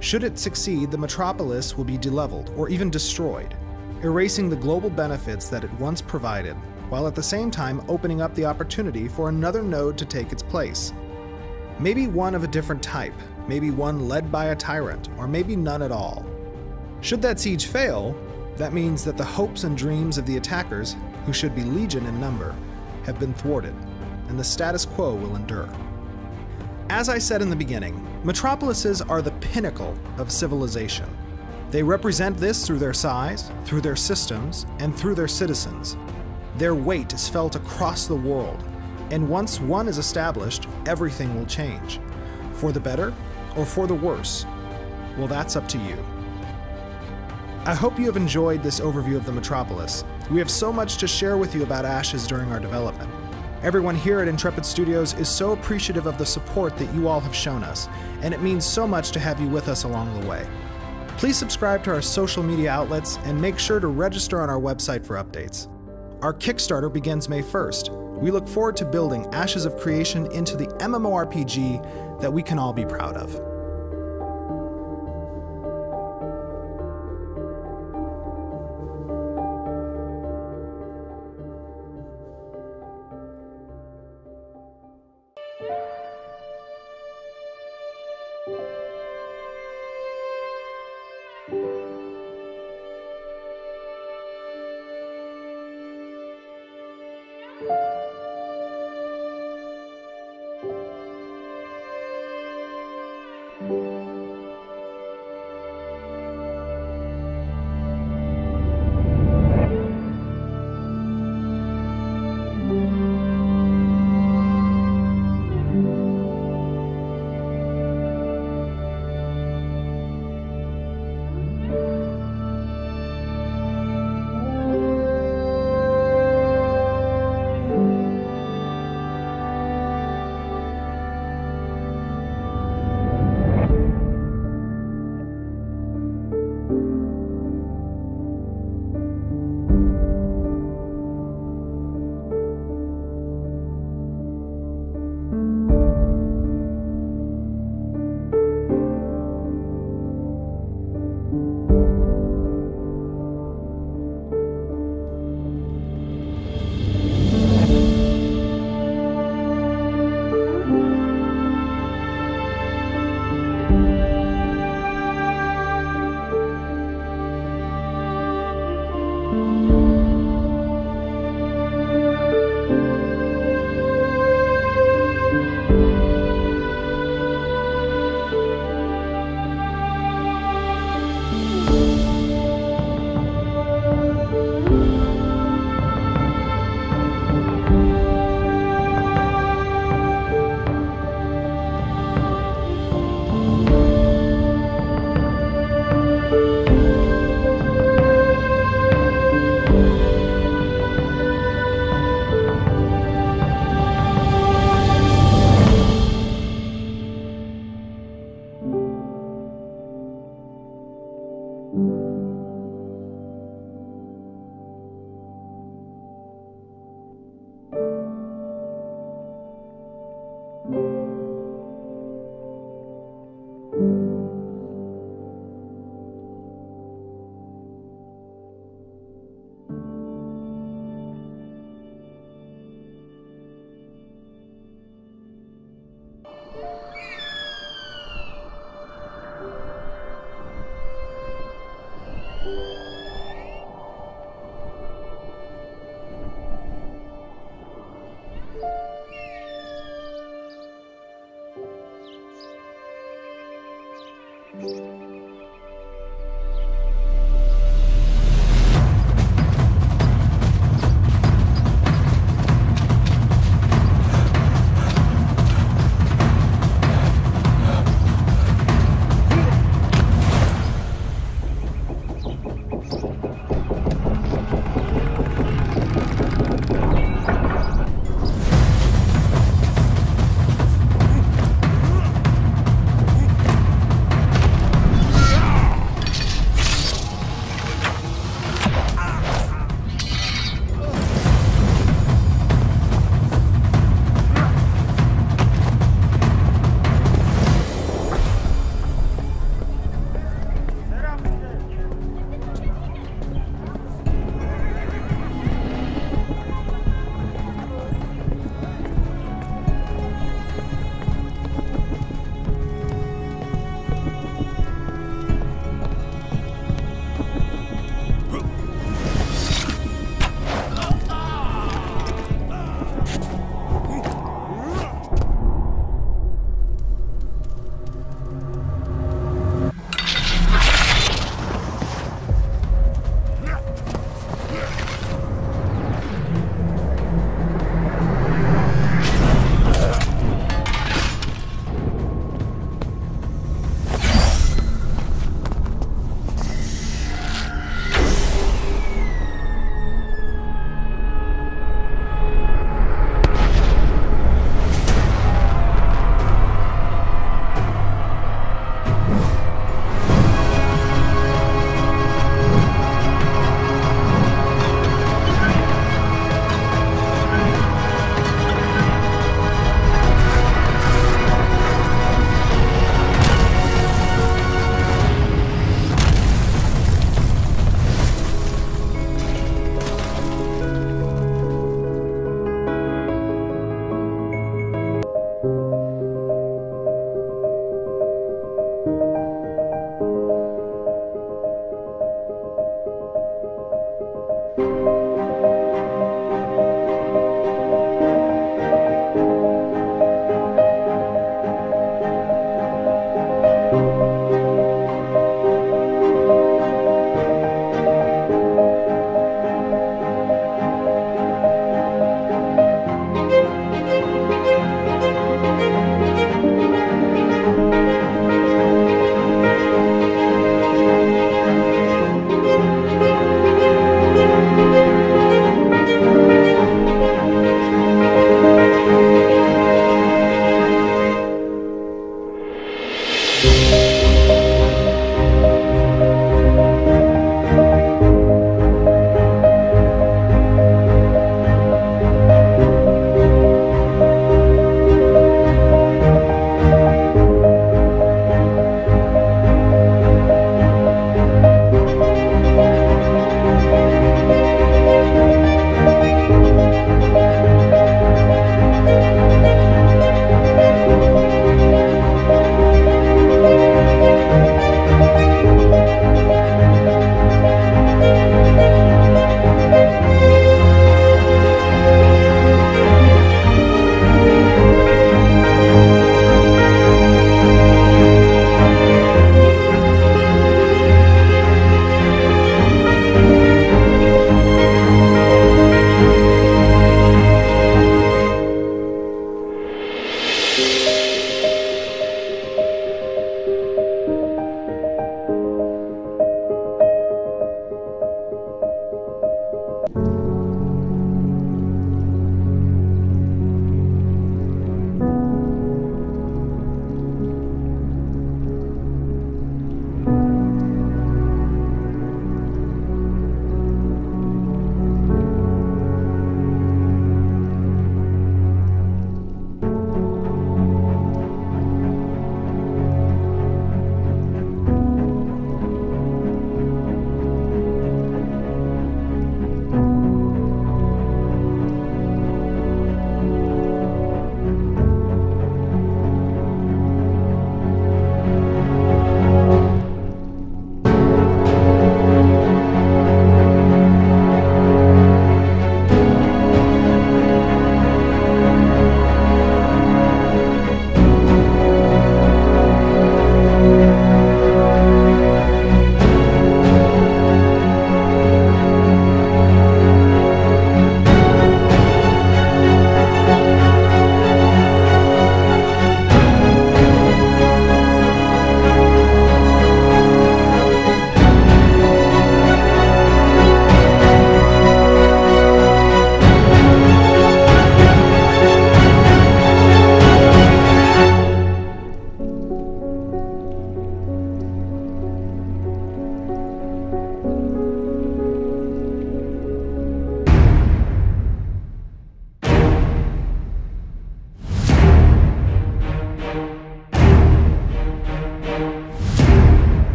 Should it succeed, the metropolis will be deleveled or even destroyed, erasing the global benefits that it once provided, while at the same time opening up the opportunity for another node to take its place. Maybe one of a different type, maybe one led by a tyrant, or maybe none at all. Should that siege fail, that means that the hopes and dreams of the attackers, who should be legion in number, have been thwarted, and the status quo will endure. As I said in the beginning, metropolises are the pinnacle of civilization. They represent this through their size, through their systems, and through their citizens. Their weight is felt across the world, and once one is established, everything will change. For the better or for the worse? Well, that's up to you. I hope you have enjoyed this overview of the Metropolis. We have so much to share with you about Ashes during our development. Everyone here at Intrepid Studios is so appreciative of the support that you all have shown us, and it means so much to have you with us along the way. Please subscribe to our social media outlets and make sure to register on our website for updates. Our Kickstarter begins May 1st. We look forward to building Ashes of Creation into the MMORPG that we can all be proud of. you.